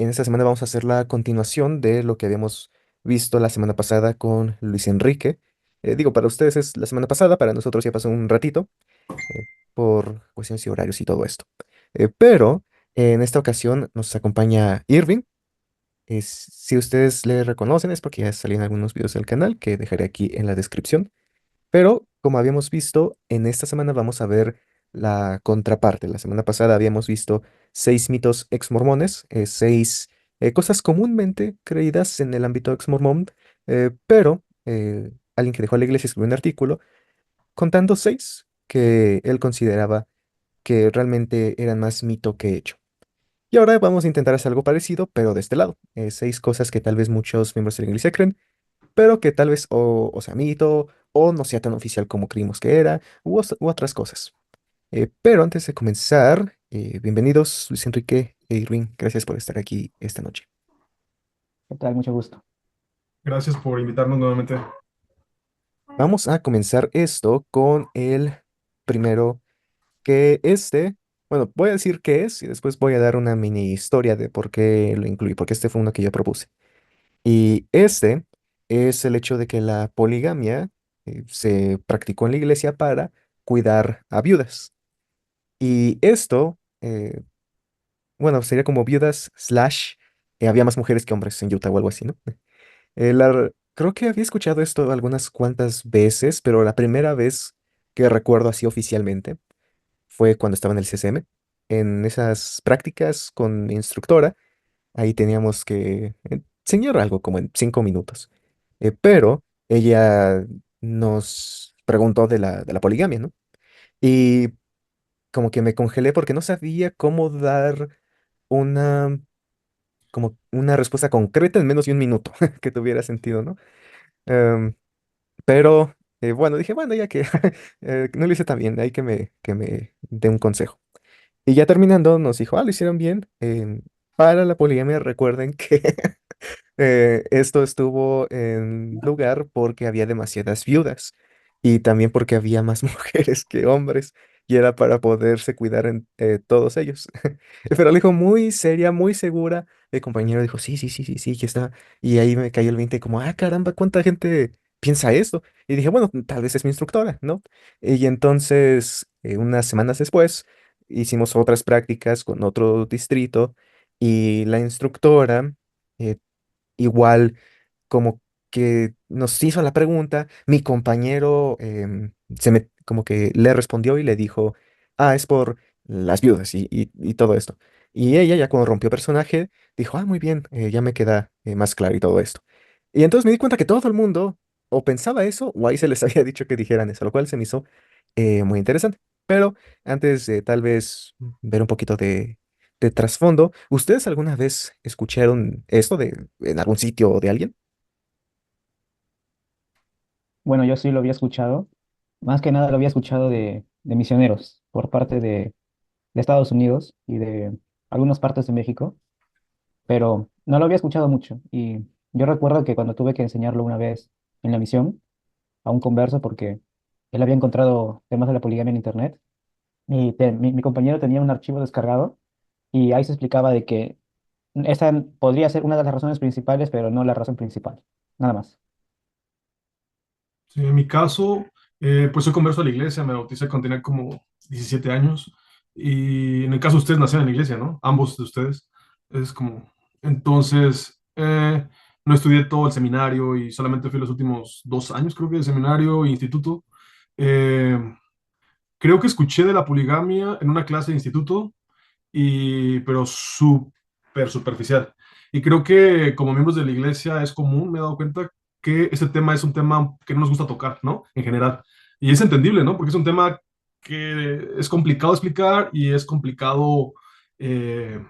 En esta semana vamos a hacer la continuación de lo que habíamos visto la semana pasada con Luis Enrique. Digo, para ustedes es la semana pasada, para nosotros ya pasó un ratito, por cuestiones y horarios y todo esto. Pero en esta ocasión nos acompaña Irving. Si ustedes le reconocen es porque ya salieron algunos videos del canal que dejaré aquí en la descripción. Pero como habíamos visto, en esta semana vamos a ver la contraparte. La semana pasada habíamos visto 6 mitos exmormones, 6 cosas comúnmente creídas en el ámbito exmormón, pero alguien que dejó la iglesia escribió un artículo contando 6 que él consideraba que realmente eran más mito que hecho. Y ahora vamos a intentar hacer algo parecido, pero de este lado. 6 cosas que tal vez muchos miembros de la iglesia creen pero que tal vez o sea mito o no sea tan oficial como creímos que era, u otras cosas. Pero antes de comenzar, bienvenidos Luis Enrique e Irving, gracias por estar aquí esta noche. ¿Qué tal? Mucho gusto. Gracias por invitarnos nuevamente. Vamos a comenzar esto con el primero, bueno, voy a decir qué es y después voy a dar una mini historia de por qué lo incluí, porque este fue uno que yo propuse. Y este es el hecho de que la poligamia se practicó en la iglesia para cuidar a viudas. Y esto, bueno, sería como viudas slash, había más mujeres que hombres en Utah o algo así, ¿no? Creo que había escuchado esto algunas cuantas veces, pero la primera vez que recuerdo así oficialmente fue cuando estaba en el CCM. En esas prácticas con mi instructora, ahí teníamos que enseñar algo como en 5 minutos. Pero ella nos preguntó de la poligamia, ¿no? Y como que me congelé porque no sabía cómo dar una, como una respuesta concreta en menos de un minuto que tuviera sentido, ¿no? Em, pero bueno, dije, bueno, ya que no lo hice tan bien, hay que me dé un consejo. Y ya terminando, nos dijo, lo hicieron bien. Para la poligamia, recuerden que esto estuvo en lugar porque había demasiadas viudas y también porque había más mujeres que hombres y era para poderse cuidar en todos ellos. Pero lo dijo muy seria, muy segura. El compañero dijo, sí, sí, sí, sí, sí, ya está. Y ahí me cayó el 20 como, caramba, ¿cuánta gente piensa esto? Y dije, bueno, tal vez es mi instructora, ¿no? Y entonces, unas semanas después, hicimos otras prácticas con otro distrito y la instructora... eh, igual como que nos hizo la pregunta, mi compañero como que le respondió y le dijo, es por las viudas y todo esto. Y ella ya cuando rompió personaje dijo, muy bien, ya me queda más claro y todo esto. Y entonces me di cuenta que todo el mundo o pensaba eso o ahí se les había dicho que dijeran eso, lo cual se me hizo muy interesante. Pero antes de tal vez ver un poquito de trasfondo, ¿ustedes alguna vez escucharon esto en algún sitio o de alguien? Bueno, yo sí lo había escuchado. Más que nada lo había escuchado de misioneros por parte de Estados Unidos y de algunas partes de México, pero no lo había escuchado mucho. Y yo recuerdo que cuando tuve que enseñarlo una vez en la misión a un converso, porque él había encontrado temas de la poligamia en internet, y mi compañero tenía un archivo descargado y ahí se explicaba de que esa podría ser una de las razones principales, pero no la razón principal. Nada más. Sí, en mi caso, pues soy converso a la iglesia, me bauticé cuando tenía como 17 años. Y en el caso de ustedes nacieron en la iglesia, ¿no? Ambos de ustedes. Es como, entonces, no estudié todo el seminario y solamente fui los últimos 2 años, creo que, de seminario e instituto. Eh, Creo que escuché de la poligamia en una clase de instituto, pero súper superficial. Y creo que como miembros de la iglesia es común, me he dado cuenta que ese tema es un tema que no nos gusta tocar, ¿no? En general. Y es entendible, ¿no? Porque es un tema que es complicado de explicar y es complicado, eh,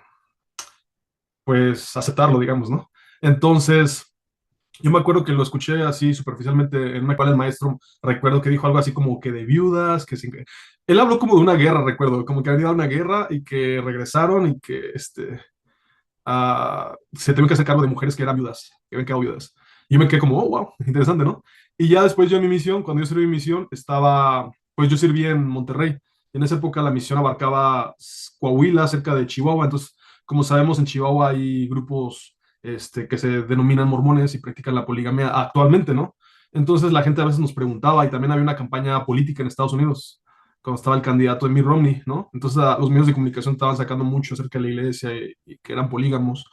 pues, aceptarlo, digamos, ¿no? Entonces, yo me acuerdo que lo escuché así superficialmente en una cual el maestro, recuerdo que dijo algo así como que de viudas, él habló como de una guerra, recuerdo, como que había habido una guerra y que regresaron y que se tuvieron que hacer cargo de mujeres que eran viudas, que habían quedado viudas. Y yo me quedé como, oh, wow, interesante, ¿no? Y ya después yo en mi misión, cuando yo serví mi misión, pues yo serví en Monterrey. Y en esa época la misión abarcaba Coahuila, cerca de Chihuahua, entonces como sabemos, en Chihuahua hay grupos que se denominan mormones y practican la poligamia actualmente, ¿no? Entonces la gente a veces nos preguntaba, y también había una campaña política en Estados Unidos, cuando estaba el candidato de Mitt Romney, ¿no? Entonces los medios de comunicación estaban sacando mucho acerca de la iglesia y que eran polígamos.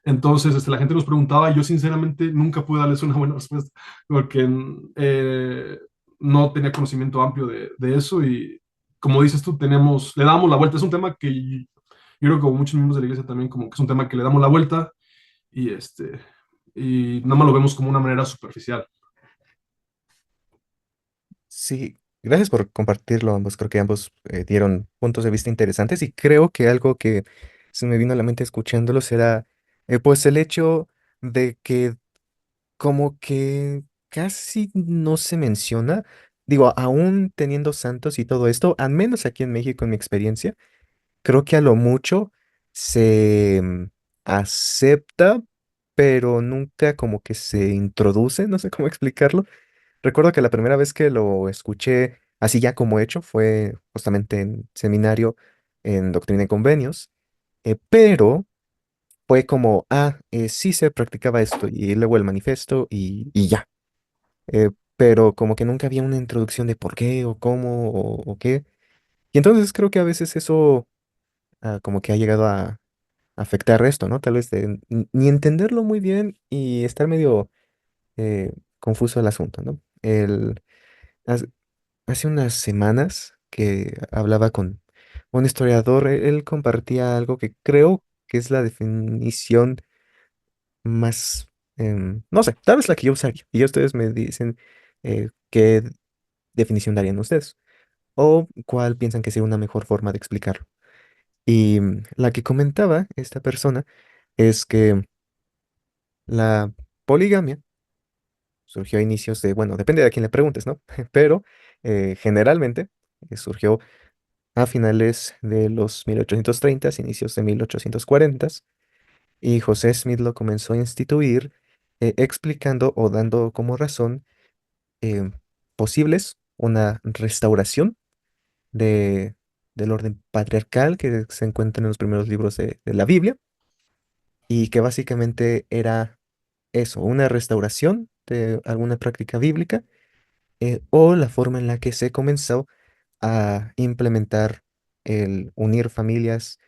Entonces, la gente nos preguntaba y yo sinceramente nunca pude darles una buena respuesta porque no tenía conocimiento amplio de eso y como dices tú, le damos la vuelta. Es un tema que yo creo que como muchos miembros de la iglesia también como que es un tema que le damos la vuelta y y nada más lo vemos como una manera superficial. Sí, gracias por compartirlo ambos. Creo que ambos dieron puntos de vista interesantes y creo que algo que se me vino a la mente escuchándolos era pues el hecho de que como que casi no se menciona, digo, aún teniendo santos y todo esto, al menos aquí en México en mi experiencia, creo que a lo mucho se acepta, pero nunca como que se introduce, no sé cómo explicarlo. Recuerdo que la primera vez que lo escuché así ya como hecho fue justamente en seminario en Doctrina y Convenios, pero fue como, sí se practicaba esto y luego el manifiesto y ya. Pero como que nunca había una introducción de por qué o cómo o qué. Y entonces creo que a veces eso como que ha llegado a afectar esto, ¿no? Tal vez de ni entenderlo muy bien y estar medio confuso el asunto, ¿no? Hace hace unas semanas que hablaba con un historiador, él compartía algo que creo que es la definición más, no sé, tal vez la que yo usaría. Y ustedes me dicen qué definición darían ustedes o cuál piensan que sería una mejor forma de explicarlo. Y la que comentaba esta persona es que la poligamia surgió a inicios de, bueno, depende de a quién le preguntes, ¿no? Pero generalmente surgió a finales de los 1830, inicios de 1840, y José Smith lo comenzó a instituir explicando o dando como razón eh, posibles una restauración de, del orden patriarcal que se encuentra en los primeros libros de la Biblia y que básicamente era eso, una restauración de alguna práctica bíblica o la forma en la que se comenzó a implementar el unir familias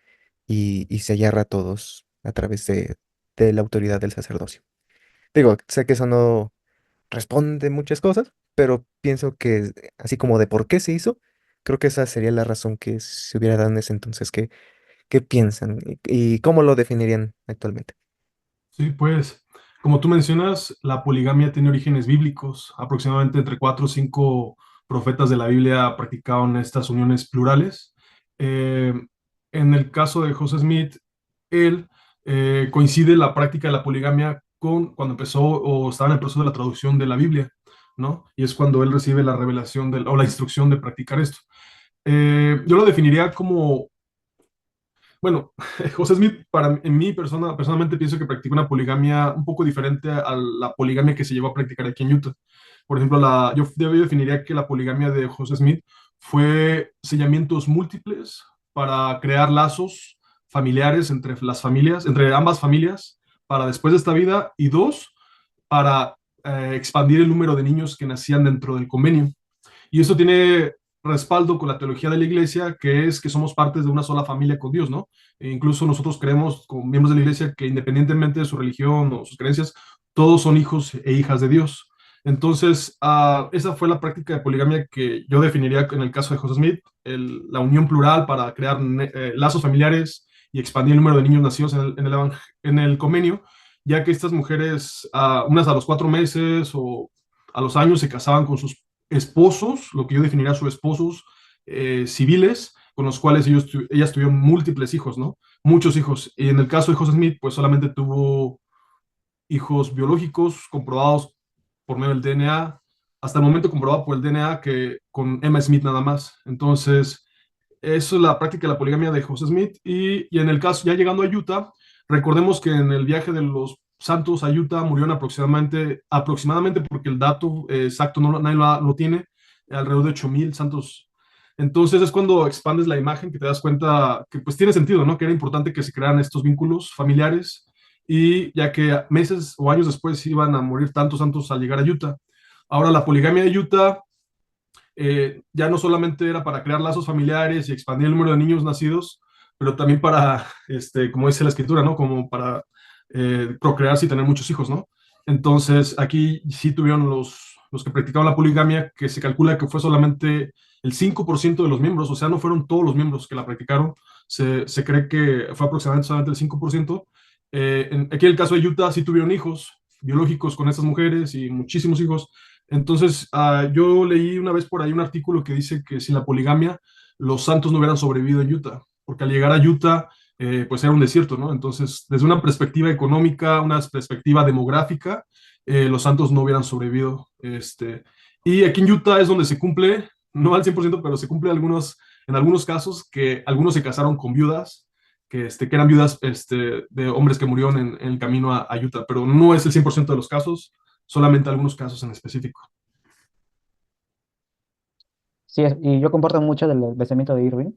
y sellar a todos a través de la autoridad del sacerdocio. Digo, sé que eso no responde muchas cosas, pero pienso que así como de por qué se hizo, creo que esa sería la razón que se hubiera dado en ese entonces. ¿Qué piensan y cómo lo definirían actualmente? Sí, pues, como tú mencionas, la poligamia tiene orígenes bíblicos. Aproximadamente entre cuatro o cinco profetas de la Biblia practicaban estas uniones plurales. Eh, en el caso de José Smith, él coincide la práctica de la poligamia con cuando empezó o estaba en el proceso de la traducción de la Biblia, ¿no? Y es cuando él recibe la revelación o la instrucción de practicar esto. Yo lo definiría como bueno, José Smith, en mi persona, personalmente pienso que practica una poligamia un poco diferente a la poligamia que se llevó a practicar aquí en Utah. Por ejemplo, yo definiría que la poligamia de José Smith fue sellamientos múltiples para crear lazos familiares entre las familias, entre ambas familias, para después de esta vida, y dos, para expandir el número de niños que nacían dentro del convenio. Y eso tiene respaldo con la teología de la iglesia, que es que somos partes de una sola familia con Dios, ¿no? E incluso nosotros creemos, como miembros de la iglesia, que independientemente de su religión o sus creencias, todos son hijos e hijas de Dios. Entonces, esa fue la práctica de poligamia que yo definiría en el caso de José Smith, la unión plural para crear lazos familiares y expandir el número de niños nacidos en el convenio, ya que estas mujeres, unas a los 4 meses o a los años, se casaban con sus esposos, lo que yo definiría sus esposos civiles, con los cuales ellas tuvieron múltiples hijos, ¿no? Muchos hijos. Y en el caso de José Smith, pues solamente tuvo hijos biológicos comprobados por medio del DNA, hasta el momento comprobado por el DNA que con Emma Smith nada más. Entonces, eso es la práctica de la poligamia de José Smith. Y en el caso, ya llegando a Utah, recordemos que en el viaje de los santos a Utah murieron aproximadamente porque el dato exacto nadie lo tiene, alrededor de 8,000 santos Entonces es cuando expandes la imagen que te das cuenta que pues tiene sentido, ¿no? Que era importante que se crearan estos vínculos familiares y ya que meses o años después iban a morir tantos santos al llegar a Utah. Ahora la poligamia de Utah ya no solamente era para crear lazos familiares y expandir el número de niños nacidos, pero también para, como dice la escritura, ¿no? Como para procrearse y tener muchos hijos, ¿no? Entonces, aquí sí tuvieron los que practicaban la poligamia, que se calcula que fue solamente el 5% de los miembros, o sea, no fueron todos los miembros que la practicaron, se cree que fue aproximadamente solamente el 5%. Aquí en el caso de Utah sí tuvieron hijos biológicos con estas mujeres y muchísimos hijos, entonces, yo leí una vez por ahí un artículo que dice que sin la poligamia los santos no hubieran sobrevivido en Utah, porque al llegar a Utah, pues era un desierto, ¿no? Entonces, desde una perspectiva económica, una perspectiva demográfica, los santos no hubieran sobrevivido. Y aquí en Utah es donde se cumple, no al 100%, pero se cumple en algunos casos que algunos se casaron con viudas, que eran viudas de hombres que murieron en el camino a Utah, pero no es el 100% de los casos, solamente algunos casos en específico. Sí, y yo comparto mucho del pensamiento de Irving,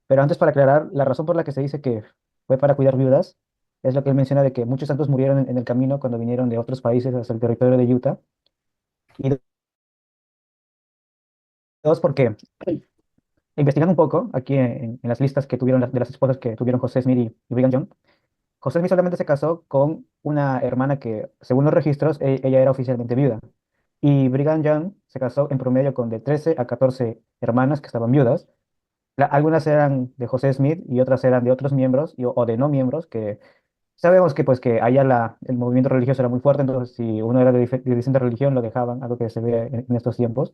pero antes para aclarar, la razón por la que se dice que fue para cuidar viudas es lo que él menciona de que muchos santos murieron en el camino cuando vinieron de otros países hacia el territorio de Utah. Y dos, porque investigando un poco aquí en las listas que tuvieron de las esposas que tuvieron José Smith y Brigham Young, José Smith solamente se casó con una hermana que, según los registros, ella era oficialmente viuda. Y Brigham Young se casó en promedio con de 13 a 14 hermanas que estaban viudas. Algunas eran de José Smith y otras eran de otros miembros o de no miembros, que sabemos que pues que allá el movimiento religioso era muy fuerte, entonces si uno era de distinta religión lo dejaban, algo que se ve en estos tiempos.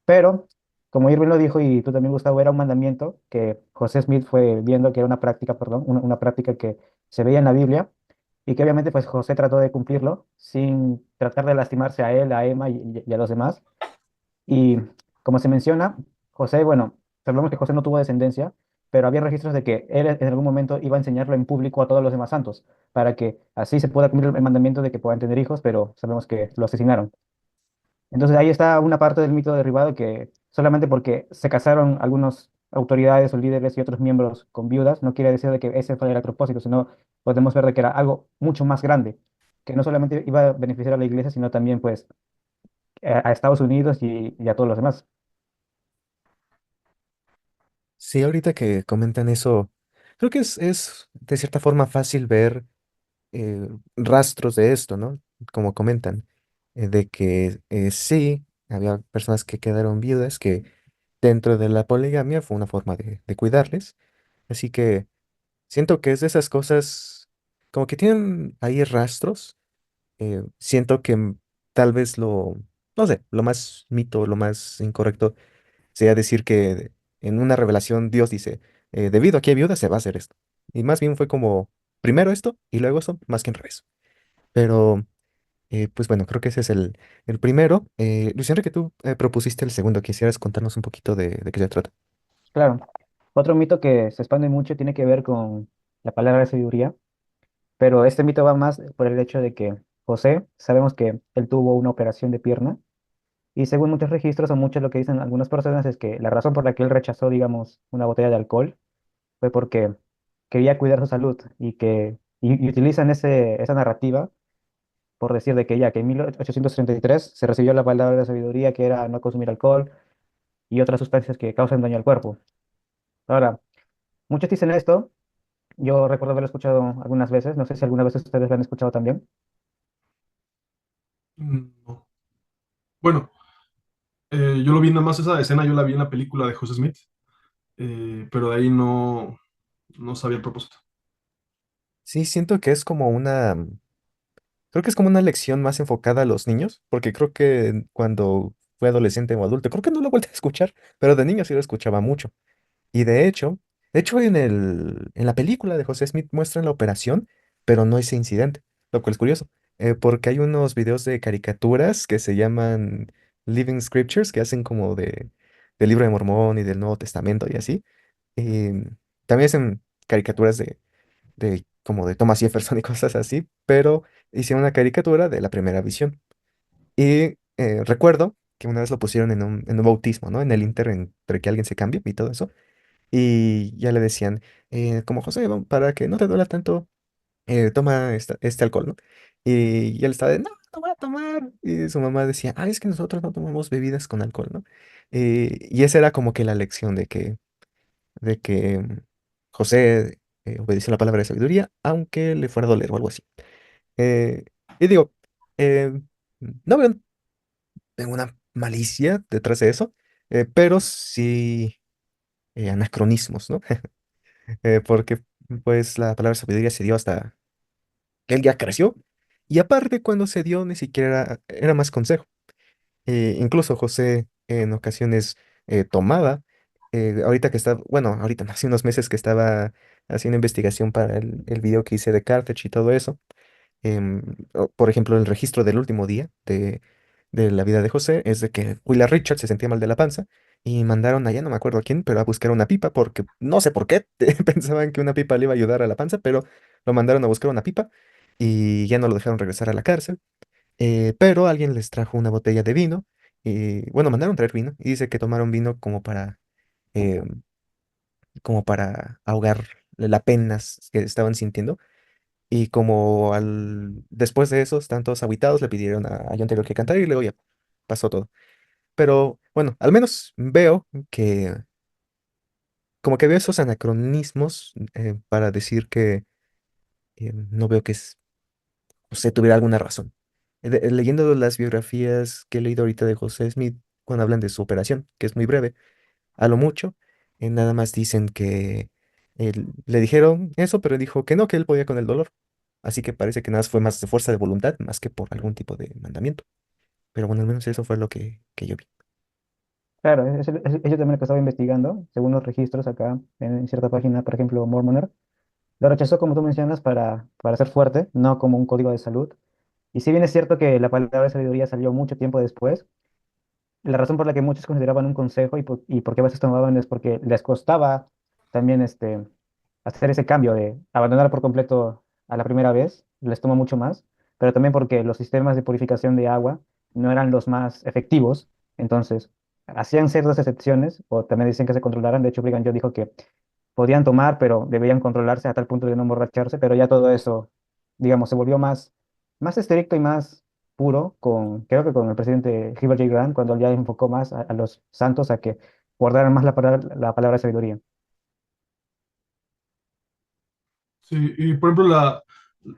Pero, como Irving lo dijo y tú también, Gustavo, era un mandamiento que José Smith fue viendo que era una práctica, perdón, una práctica que se veía en la Biblia y que obviamente pues José trató de cumplirlo sin tratar de lastimarse a él, a Emma y a los demás. Y como se menciona, José, bueno, sabemos que José no tuvo descendencia, pero había registros de que él en algún momento iba a enseñarlo en público a todos los demás santos, para que así se pueda cumplir el mandamiento de que puedan tener hijos, pero sabemos que lo asesinaron. Entonces ahí está una parte del mito derribado que solamente porque se casaron algunos autoridades o líderes y otros miembros con viudas, no quiere decir de que ese fue el propósito, sino podemos ver de que era algo mucho más grande, que no solamente iba a beneficiar a la iglesia, sino también pues a Estados Unidos y a todos los demás. Sí, ahorita que comentan eso, creo que es de cierta forma fácil ver rastros de esto, ¿no? Como comentan, de que sí, había personas que quedaron viudas, que dentro de la poligamia fue una forma de cuidarles. Así que siento que es de esas cosas, como que tienen ahí rastros. Siento que tal vez no sé, lo más mito, lo más incorrecto sería decir que en una revelación Dios dice, debido a que hay viudas se va a hacer esto. Y más bien fue como primero esto y luego esto, más que en revés. Pero, pues bueno, creo que ese es el primero. Luis Enrique, tú propusiste el segundo. ¿Quisieras contarnos un poquito de qué se trata? Claro, otro mito que se expande mucho tiene que ver con la palabra sabiduría, pero este mito va más por el hecho de que José, sabemos que él tuvo una operación de pierna y según muchos registros o muchos lo que dicen algunas personas es que la razón por la que él rechazó, digamos, una botella de alcohol fue porque quería cuidar su salud y utilizan esa narrativa por decir de que ya que en 1833 se recibió la palabra de sabiduría que era no consumir alcohol y otras sustancias que causan daño al cuerpo. Ahora, muchos dicen esto. Yo recuerdo haberlo escuchado algunas veces, no sé si alguna vez ustedes lo han escuchado también. No. Bueno, yo lo vi nada más esa escena, yo la vi en la película de José Smith, pero de ahí no sabía el propósito. Sí, siento que es como creo que es como una lección más enfocada a los niños, porque creo que cuando fue adolescente o adulto, creo que no lo he vuelto a escuchar, pero de niño sí lo escuchaba mucho. Y de hecho en la película de José Smith muestran la operación, pero no ese incidente, lo cual es curioso, porque hay unos videos de caricaturas que se llaman Living Scriptures, que hacen como del Libro de Mormón y del Nuevo Testamento y así. Y también hacen caricaturas de como de Thomas Jefferson y cosas así, pero hicieron una caricatura de la primera visión. Y recuerdo que una vez lo pusieron en un bautismo, ¿no? En el inter entre que alguien se cambie y todo eso. Y ya le decían, como José, para que no te duela tanto, toma este alcohol, ¿no? Y él estaba de, no, no voy a tomar. Y su mamá decía, es que nosotros no tomamos bebidas con alcohol, ¿no? Y esa era como que la lección de que José obedeció la palabra de sabiduría, aunque le fuera a doler o algo así. Eh, y digo, eh, no veo ninguna malicia detrás de eso, pero sí anacronismos, ¿no? Porque pues la palabra sabiduría se dio hasta que él ya creció. Y aparte, cuando se dio, ni siquiera era más consejo. Incluso José en ocasiones tomaba, ahorita que está, bueno, ahorita no, hace unos meses que estaba haciendo investigación para el video que hice de Carthage y todo eso. Por ejemplo, el registro del último día de la vida de José es de que Willa Richard se sentía mal de la panza y mandaron allá, no me acuerdo a quién, pero a buscar una pipa porque no sé por qué pensaban que una pipa le iba a ayudar a la panza, pero lo mandaron a buscar una pipa y ya no lo dejaron regresar a la cárcel. Pero alguien les trajo una botella de vino y bueno, mandaron traer vino y dice que tomaron vino eh, como para ahogar la pena que estaban sintiendo. Y como después de eso, están todos agüitados, le pidieron a John Taylor que cantara y luego ya pasó todo. Pero bueno, al menos veo que, como que veo esos anacronismos para decir que no veo que José tuviera alguna razón. Leyendo las biografías que he leído ahorita de José Smith, cuando hablan de su operación, que es muy breve, a lo mucho, nada más dicen que le dijeron eso, pero dijo que no, que él podía con el dolor. Así que parece que nada más fue más de fuerza de voluntad, más que por algún tipo de mandamiento. Pero bueno, al menos eso fue lo que yo vi. Claro, eso también lo que estaba investigando, según los registros acá en cierta página, por ejemplo, Mormoner. Lo rechazó, como tú mencionas, para ser fuerte, no como un código de salud. Y si bien es cierto que la palabra sabiduría salió mucho tiempo después, la razón por la que muchos consideraban un consejo y por qué a veces tomaban es porque les costaba también hacer ese cambio de abandonar por completo a la primera vez, les toma mucho más, pero también porque los sistemas de purificación de agua no eran los más efectivos, entonces hacían ciertas excepciones, o también dicen que se controlaran. De hecho, Brigham Young dijo que podían tomar, pero debían controlarse a tal punto de no emborracharse, pero ya todo eso, digamos, se volvió más estricto y más puro creo que con el presidente Hubert J. Grant, cuando ya enfocó más a los santos a que guardaran más la palabra sabiduría. Sí, y por ejemplo,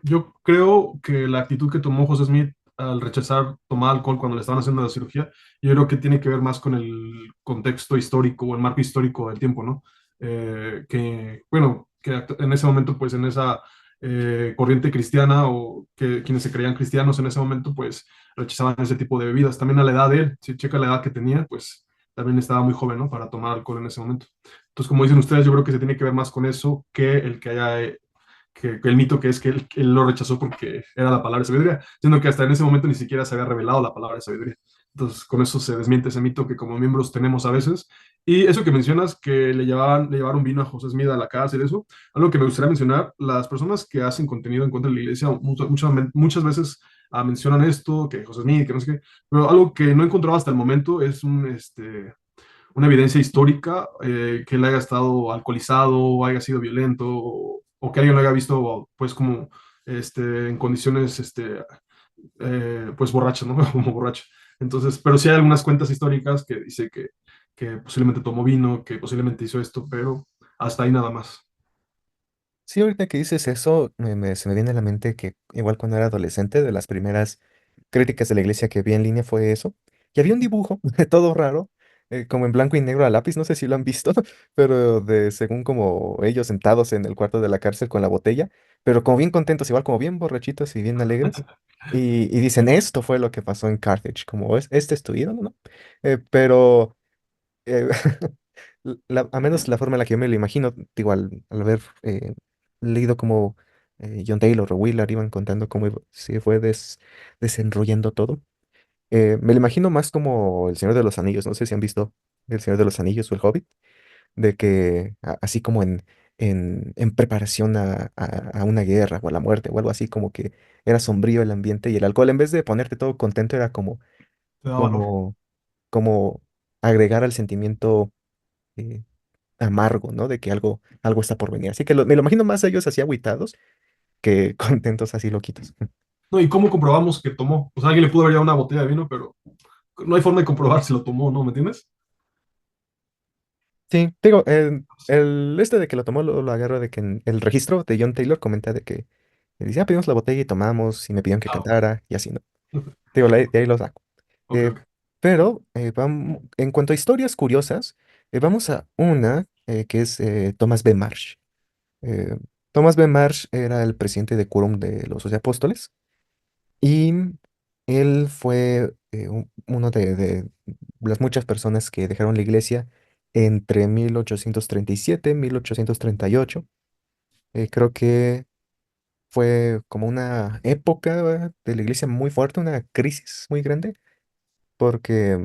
yo creo que la actitud que tomó José Smith al rechazar tomar alcohol cuando le estaban haciendo la cirugía, yo creo que tiene que ver más con el contexto histórico o el marco histórico del tiempo, ¿no? Que, bueno, en ese momento, pues en esa corriente cristiana o que quienes se creían cristianos en ese momento, pues rechazaban ese tipo de bebidas. También a la edad de él, si checa la edad que tenía, pues también estaba muy joven, ¿no? Para tomar alcohol en ese momento. Entonces, como dicen ustedes, yo creo que se tiene que ver más con eso que el que haya que el mito que es que él lo rechazó porque era la palabra de sabiduría, siendo que hasta en ese momento ni siquiera se había revelado la palabra de sabiduría. Entonces, con eso se desmiente ese mito que como miembros tenemos a veces. Y eso que mencionas, que le llevaron vino a José Smith a la cárcel, eso, algo que me gustaría mencionar, las personas que hacen contenido en contra de la iglesia muchas veces mencionan esto, que José Smith, que no sé qué, pero algo que no he encontrado hasta el momento es una evidencia histórica que él haya estado alcoholizado o haya sido violento o que alguien lo haya visto pues como en condiciones pues borrachas, ¿no? Como borracho. Entonces, pero sí hay algunas cuentas históricas que dice que posiblemente tomó vino, que posiblemente hizo esto, pero hasta ahí nada más. Sí, ahorita que dices eso, se me viene a la mente que igual cuando era adolescente, de las primeras críticas de la iglesia que vi en línea fue eso. Y había un dibujo, todo raro, como en blanco y negro a lápiz, no sé si lo han visto, pero de según como ellos sentados en el cuarto de la cárcel con la botella, pero como bien contentos, igual como bien borrachitos y bien alegres. Y dicen, esto fue lo que pasó en Carthage, como este es tu ídolo, ¿no? Pero eh, a menos la forma en la que yo me lo imagino, igual, al haber leído como John Taylor o Willard iban contando cómo se fue desenrollando todo, me lo imagino más como El Señor de los Anillos. No sé si han visto El Señor de los Anillos o El Hobbit, de que así como en preparación a una guerra o a la muerte o algo así, como que era sombrío el ambiente y el alcohol, en vez de ponerte todo contento, era como, Te da valor. como como agregar al sentimiento eh, amargo, ¿no? De que algo está por venir. Así que me lo imagino más a ellos así agüitados que contentos así loquitos. No, ¿y cómo comprobamos que tomó? O sea, alguien le pudo haber llevado una botella de vino, pero no hay forma de comprobar si lo tomó o no, ¿me entiendes? Sí, digo, el este de que lo tomó lo agarro de que en el registro de John Taylor comenta de que dice, ah, pedimos la botella y tomamos y me pidieron que Ah, cantara y así, ¿no? Digo, de ahí lo saco. ok, Eh, ok. pero en cuanto a historias curiosas, vamos a una que es Thomas B. Marsh. Eh, Thomas B. Marsh era el presidente de Quórum de los Doce Apóstoles y él fue uno de las muchas personas que dejaron la iglesia entre 1837 y 1838. Creo que fue como una época de la iglesia muy fuerte, una crisis muy grande, porque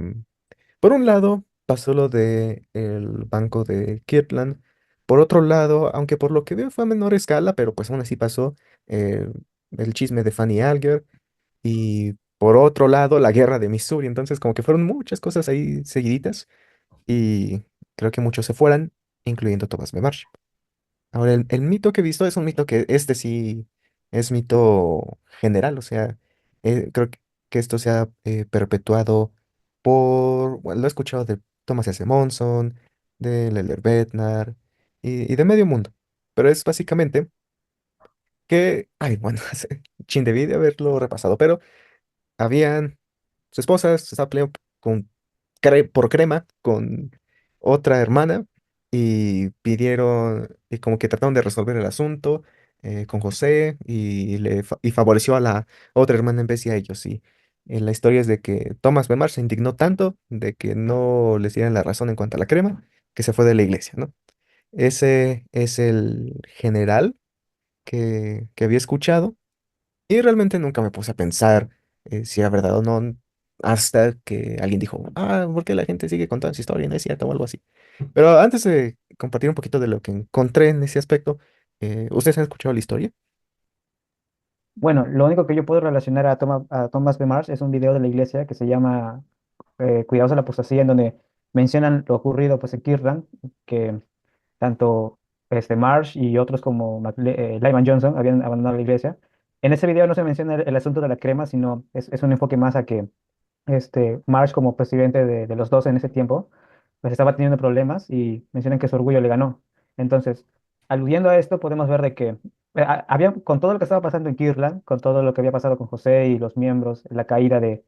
por un lado pasó lo de el banco de Kirtland, por otro lado, aunque por lo que veo fue a menor escala, pero pues aún así pasó eh, el chisme de Fanny Alger, y por otro lado la guerra de Missouri. Entonces como que fueron muchas cosas ahí seguiditas y creo que muchos se fueran, incluyendo Thomas B. Marsh. Ahora, el mito que he visto es un mito que este sí es mito general, o sea, creo que esto se ha perpetuado bueno, lo he escuchado de Thomas S. Monson, de Leller Bednar y de medio mundo, pero es básicamente que, ay, bueno, chin debí de haberlo repasado, pero habían su esposa se estaba peleando por crema con otra hermana y pidieron, y como que trataron de resolver el asunto con José y favoreció a la otra hermana en vez de a ellos. Y la historia es de que Thomas Bemar se indignó tanto de que no les dieran la razón en cuanto a la crema, que se fue de la iglesia, ¿no? Ese es el general que había escuchado. Y realmente nunca me puse a pensar si era verdad o no, hasta que alguien dijo, ah, ¿por qué la gente sigue contando esa historia? No es cierto o algo así. Pero antes de compartir un poquito de lo que encontré en ese aspecto, ¿ustedes han escuchado la historia? Bueno, lo único que yo puedo relacionar a Thomas B. Marsh es un video de la iglesia que se llama Cuidados de la apostasía, en donde mencionan lo ocurrido pues, en Kirtland, que tanto Marsh y otros como Lyman Johnson habían abandonado la iglesia. En ese video no se menciona el asunto de la crema, sino es un enfoque más a que Marsh como presidente de los dos en ese tiempo, pues estaba teniendo problemas y mencionan que su orgullo le ganó. Entonces, aludiendo a esto, podemos ver de que había, con todo lo que estaba pasando en Kirtland, con todo lo que había pasado con José y los miembros, la caída del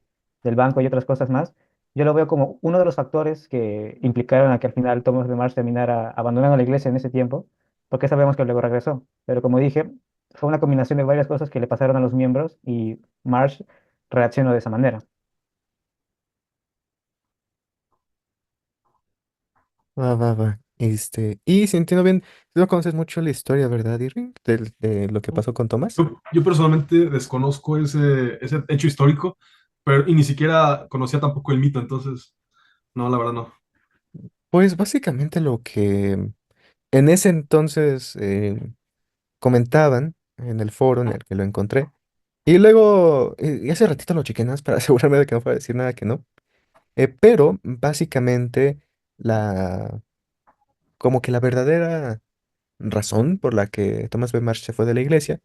banco y otras cosas más, yo lo veo como uno de los factores que implicaron a que al final Thomas de Marsh terminara abandonando la iglesia en ese tiempo, porque sabemos que luego regresó. Pero como dije, fue una combinación de varias cosas que le pasaron a los miembros y Marsh reaccionó de esa manera. Va, va, va. Y si entiendo bien, tú no conoces mucho la historia, ¿verdad, Irving? De lo que pasó con Tomás. Yo personalmente desconozco ese hecho histórico, pero y ni siquiera conocía tampoco el mito, entonces, no, la verdad no. Pues básicamente lo que en ese entonces comentaban en el foro en el que lo encontré. Y luego, y hace ratito lo chequé nada más para asegurarme de que no fuera a decir nada que no. Pero básicamente la, como que la verdadera razón por la que Thomas B. Marsh se fue de la iglesia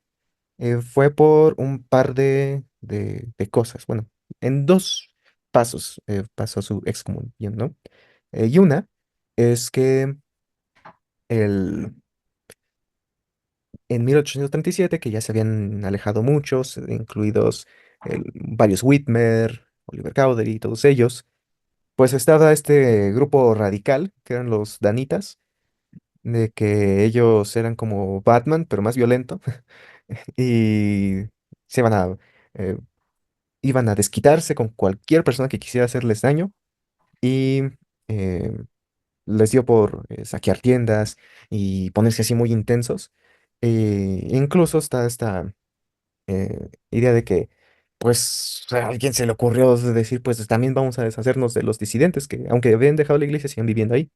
fue por un par de cosas. Bueno, en dos pasos pasó su excomunión, ¿no? Y una es que el, en 1837, que ya se habían alejado muchos, incluidos varios Whitmer, Oliver Cowdery y todos ellos, pues estaba este grupo radical, que eran los Danitas, de que ellos eran como Batman, pero más violento, y se eh, iban a desquitarse con cualquier persona que quisiera hacerles daño, y eh, les dio por saquear tiendas y ponerse así muy intensos. Incluso está esta idea de que, pues, a alguien se le ocurrió decir, pues también vamos a deshacernos de los disidentes que, aunque habían dejado la iglesia, siguen viviendo ahí.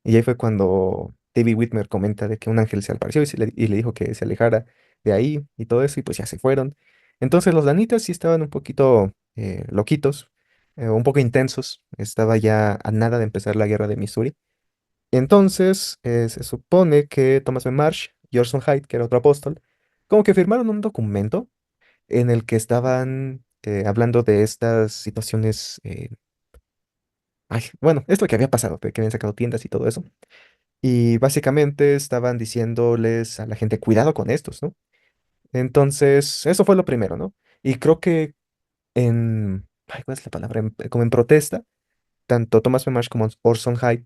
Y ahí fue cuando David Whitmer comenta de que un ángel se apareció y le dijo que se alejara de ahí y todo eso, y pues ya se fueron. Entonces los danitas sí estaban un poquito loquitos, un poco intensos. Estaba ya a nada de empezar la guerra de Missouri. Entonces, se supone que Thomas B. Marsh y Orson Hyde, que era otro apóstol, como que firmaron un documento en el que estaban hablando de estas situaciones. Bueno, esto que había pasado, de que habían sacado tiendas y todo eso. Y básicamente estaban diciéndoles a la gente, cuidado con estos, ¿no? Entonces, eso fue lo primero, ¿no? Y creo que ¿cuál es la palabra? Como en protesta, tanto Thomas B. Marsh como Orson Hyde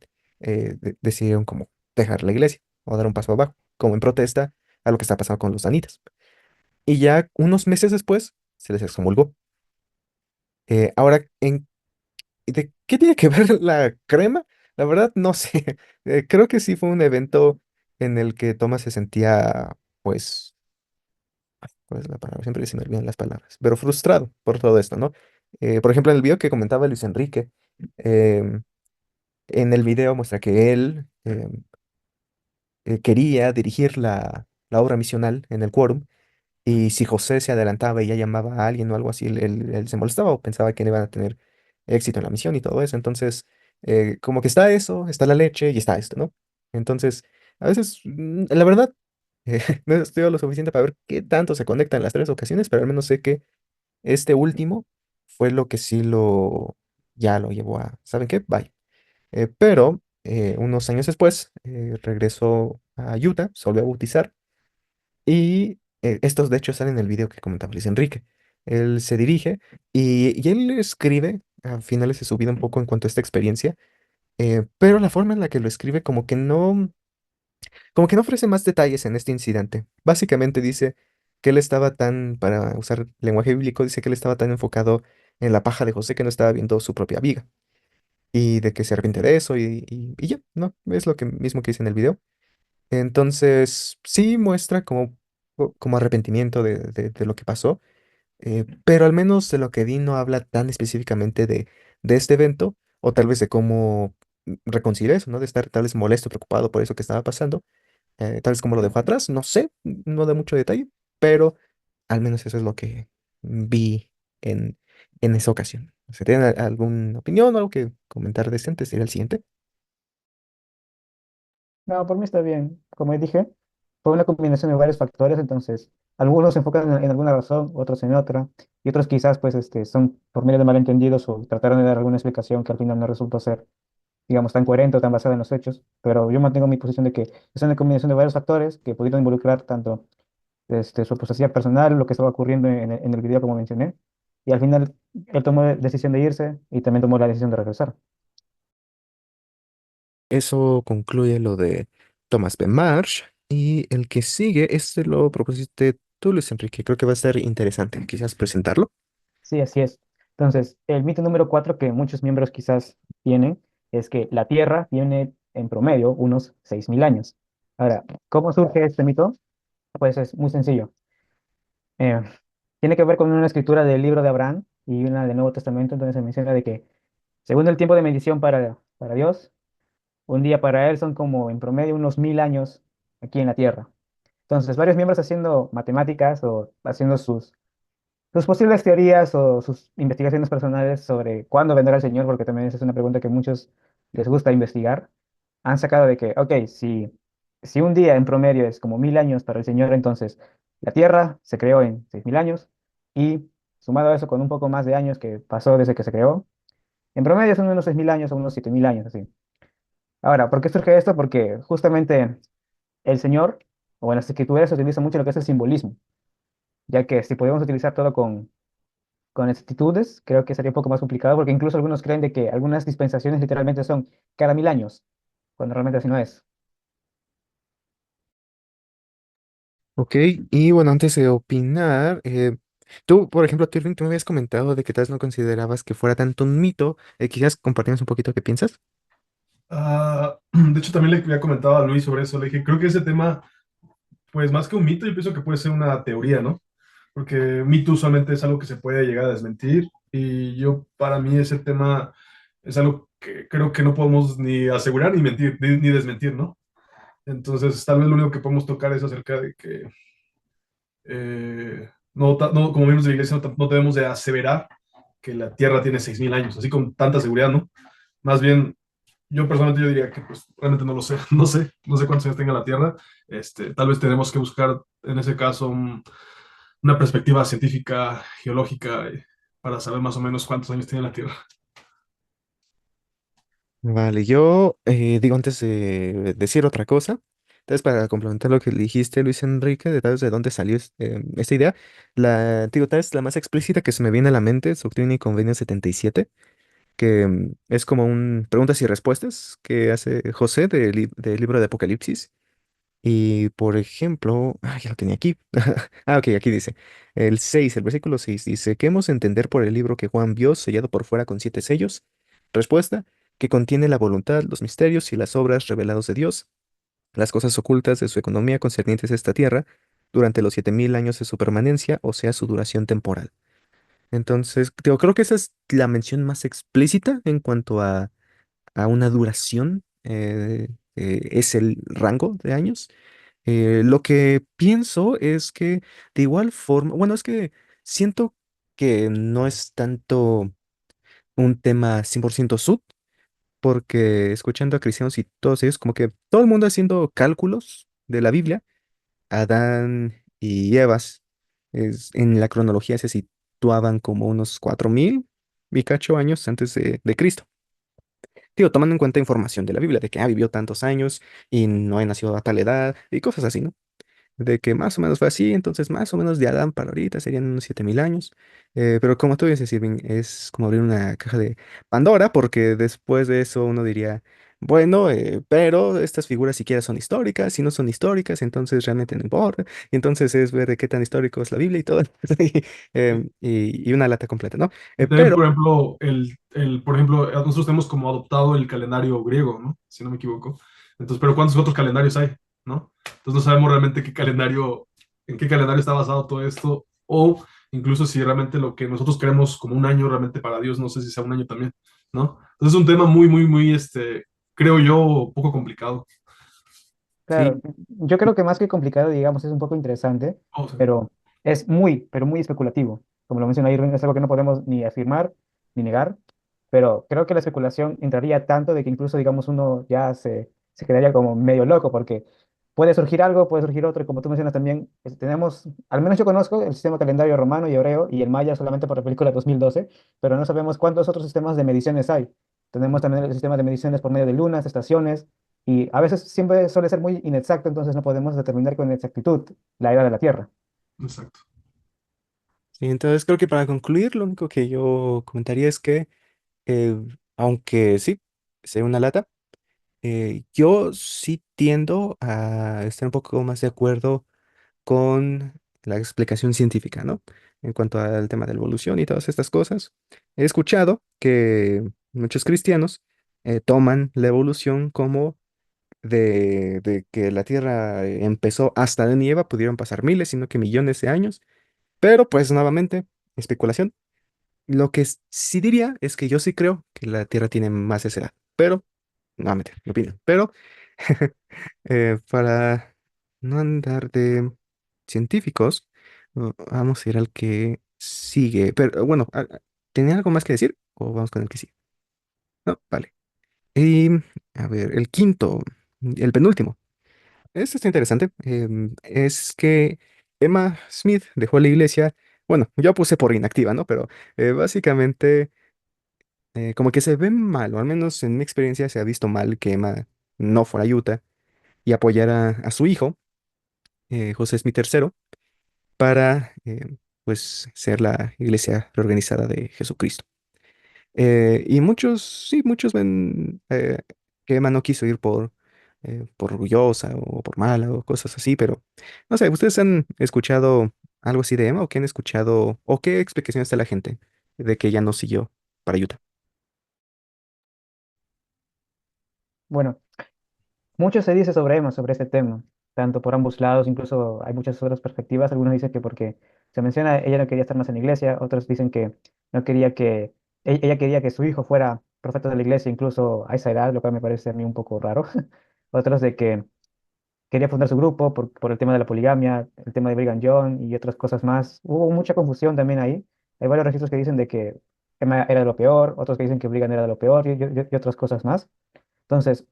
decidieron como dejar la iglesia o dar un paso abajo, como en protesta a lo que está pasando con los danitas. Y ya unos meses después se les excomulgó. Ahora, ¿de qué tiene que ver la crema? La verdad, no sé. Creo que sí fue un evento en el que Thomas se sentía, pues, ¿cuál es la palabra? Siempre se me olvidan las palabras, pero frustrado por todo esto, ¿no? Por ejemplo, en el video que comentaba Luis Enrique, em, en el video muestra que él quería dirigir la obra misional en el quórum. Y si José se adelantaba y ya llamaba a alguien o algo así, él se molestaba o pensaba que no iban a tener éxito en la misión y todo eso. Entonces, como que está eso, está la leche y está esto, ¿no? Entonces, a veces, la verdad, no estudio lo suficiente para ver qué tanto se conecta en las tres ocasiones, pero al menos sé que este último fue lo que sí ya lo llevó a, ¿saben qué? Bye. Pero unos años después regresó a Utah, se volvió a bautizar y estos, de hecho, salen en el video que comentaba Luis Enrique. Él se dirige y él escribe a finales de su vida un poco en cuanto a esta experiencia, pero la forma en la que lo escribe como que no ofrece más detalles en este incidente. Básicamente dice que él estaba tan, para usar lenguaje bíblico, dice que él estaba tan enfocado en la paja de José que no estaba viendo su propia viga y de que se arrepiente de eso y ya, ¿no? Es lo que mismo que dice en el video. Entonces, sí muestra como arrepentimiento de lo que pasó, pero al menos de lo que vi no habla tan específicamente de este evento, o tal vez de cómo reconciliar eso, ¿no? De estar tal vez molesto, preocupado por eso que estaba pasando, tal vez como lo dejó atrás, no sé, no da mucho detalle, pero al menos eso es lo que vi en, en esa ocasión. ¿Se tienen alguna opinión o algo que comentar decente? ¿Sería el siguiente? No, por mí está bien. Como dije, fue una combinación de varios factores, entonces algunos se enfocan en alguna razón, otros en otra, y otros quizás pues son por medio de malentendidos o trataron de dar alguna explicación que al final no resultó ser, digamos, tan coherente o tan basada en los hechos. Pero yo mantengo mi posición de que es una combinación de varios factores que pudieron involucrar tanto su apostasía personal, lo que estaba ocurriendo en el video como mencioné, y al final él tomó la decisión de irse y también tomó la decisión de regresar. Eso concluye lo de Thomas B. Marsh. Y el que sigue, este lo propusiste tú, Luis Enrique. Creo que va a ser interesante. Quizás presentarlo. Sí, así es. Entonces, el mito número 4 que muchos miembros quizás tienen es que la Tierra tiene en promedio unos 6.000 años. Ahora, ¿cómo surge este mito? Pues es muy sencillo. Eh, Tiene que ver con una escritura del libro de Abraham y una del Nuevo Testamento, entonces se menciona de que según el tiempo de medición para Dios, un día para él son como en promedio unos 1.000 años aquí en la Tierra. Entonces, varios miembros haciendo matemáticas o haciendo sus posibles teorías o sus investigaciones personales sobre cuándo vendrá el Señor, porque también esa es una pregunta que a muchos les gusta investigar, han sacado de que, ok, si un día en promedio es como 1.000 años para el Señor, entonces la Tierra se creó en 6.000 años y sumado a eso con un poco más de años que pasó desde que se creó, en promedio son unos 6.000 años o unos 7.000 años, así. Ahora, ¿por qué surge esto? Porque justamente el Señor, o en las escrituras se utiliza mucho lo que es el simbolismo, ya que si podemos utilizar todo con exactitudes, creo que sería un poco más complicado porque incluso algunos creen de que algunas dispensaciones literalmente son cada 1.000 años, cuando realmente así no es. Ok, y bueno, antes de opinar, tú, por ejemplo, Tirving, tú me habías comentado de que tal vez no considerabas que fuera tanto un mito. Quizás compartimos un poquito qué piensas. De hecho, también le había comentado a Luis sobre eso. Le dije, creo que ese tema, pues más que un mito, yo pienso que puede ser una teoría, ¿no? Porque mito usualmente es algo que se puede llegar a desmentir y yo, para mí, ese tema es algo que creo que no podemos ni asegurar ni mentir, ni desmentir, ¿no? Entonces, tal vez lo único que podemos tocar es acerca de que no, como miembros de la iglesia no debemos de aseverar que la Tierra tiene 6.000 años, así con tanta seguridad, ¿no? Más bien, yo personalmente yo diría que pues realmente no lo sé, no sé cuántos años tenga la Tierra. Tal vez tenemos que buscar en ese caso una perspectiva científica, geológica, para saber más o menos cuántos años tiene la Tierra. Vale, yo digo antes de decir otra cosa, entonces para complementar lo que dijiste, Luis Enrique, de tal vez de dónde salió esta idea, digo, tal vez la más explícita que se me viene a la mente es Doctrina y Convenio 77, que es como un preguntas y respuestas que hace José del libro de Apocalipsis. Y por ejemplo, ya lo tenía aquí. Ok, aquí dice, el versículo 6 dice, ¿qué hemos de entender por el libro que Juan vio sellado por fuera con 7 sellos? Respuesta, que contiene la voluntad, los misterios y las obras revelados de Dios, las cosas ocultas de su economía concernientes a esta tierra, durante los 7000 años de su permanencia, o sea, su duración temporal. Entonces, digo, creo que esa es la mención más explícita en cuanto a una duración, es el rango de años. Lo que pienso es que de igual forma, bueno, es que siento que no es tanto un tema 100% sud, porque escuchando a cristianos y todos ellos, como que todo el mundo haciendo cálculos de la Biblia, Adán y Evas, en la cronología se situaban como unos 4000 y cacho años antes de Cristo. Digo, tomando en cuenta información de la Biblia, de que vivió tantos años y no ha nacido a tal edad y cosas así, ¿no? De que más o menos fue así, entonces más o menos de Adán para ahorita serían unos 7000 años. Pero como tú dices, Irving, es como abrir una caja de Pandora, porque después de eso uno diría, bueno, pero estas figuras siquiera son históricas, si no son históricas, entonces realmente no importa. Y entonces es ver de qué tan histórico es la Biblia y todo, y una lata completa, ¿no? Y también, Pero por ejemplo, por ejemplo, nosotros tenemos como adoptado el calendario griego, ¿no? Si no me equivoco. Entonces, pero ¿cuántos otros calendarios hay? ¿No? Entonces no sabemos realmente en qué calendario está basado todo esto, o incluso si realmente lo que nosotros creemos como un año realmente para Dios, no sé si sea un año también, ¿no? Entonces es un tema muy, muy, muy, creo yo, poco complicado. sí, Claro, yo creo que más que complicado, digamos, es un poco interesante, O sea, pero es pero muy especulativo. Como lo menciona Irving, es algo que no podemos ni afirmar ni negar, pero creo que la especulación entraría tanto de que incluso, digamos, uno ya se quedaría como medio loco, porque puede surgir algo, puede surgir otro, y como tú mencionas también, tenemos, al menos yo conozco el sistema calendario romano y hebreo y el maya solamente por la película 2012, pero no sabemos cuántos otros sistemas de mediciones hay. Tenemos también el sistema de mediciones por medio de lunas, estaciones, y a veces siempre suele ser muy inexacto, entonces no podemos determinar con exactitud la edad de la Tierra. exacto. sí, entonces creo que para concluir, lo único que yo comentaría es que, eh, aunque sí, sea una lata, yo sí tiendo a estar un poco más de acuerdo con la explicación científica, ¿no? En cuanto al tema de la evolución y todas estas cosas. He escuchado que muchos cristianos toman la evolución como de que la Tierra empezó hasta Adán y Eva, pudieron pasar miles, sino que millones de años, pero pues nuevamente, especulación. Lo que sí diría es que yo sí creo que la Tierra tiene más de esa edad, pero, nuevamente, mi opinión, pero para no andar de científicos, vamos a ir al que sigue. Pero bueno, ¿tenía algo más que decir? ¿O vamos con el que sigue? No, vale. Y a ver, el quinto, el penúltimo. Este está interesante. Es que Emma Smith dejó la iglesia. Bueno, yo puse por inactiva, ¿no? Pero básicamente, como que se ve mal, o al menos en mi experiencia se ha visto mal que Emma no fuera a Utah y apoyara a su hijo, José Smith III, para pues ser la iglesia reorganizada de Jesucristo. Y muchos, sí, muchos ven que Emma no quiso ir por orgullosa o por mala o cosas así, pero no sé, ¿ustedes han escuchado algo así de Emma o qué han escuchado o qué explicación está la gente de que ella no siguió para Utah? Bueno, mucho se dice sobre Emma, sobre este tema, tanto por ambos lados, incluso hay muchas otras perspectivas. Algunos dicen que porque se menciona, ella no quería estar más en la iglesia, otros dicen que no quería que, ella quería que su hijo fuera profeta de la iglesia, incluso a esa edad, lo cual me parece a mí un poco raro. Otros de que quería fundar su grupo por el tema de la poligamia, el tema de Brigham Young y otras cosas más. Hubo mucha confusión también ahí. Hay varios registros que dicen de que Emma era de lo peor, otros que dicen que Brigham era de lo peor y otras cosas más. Entonces,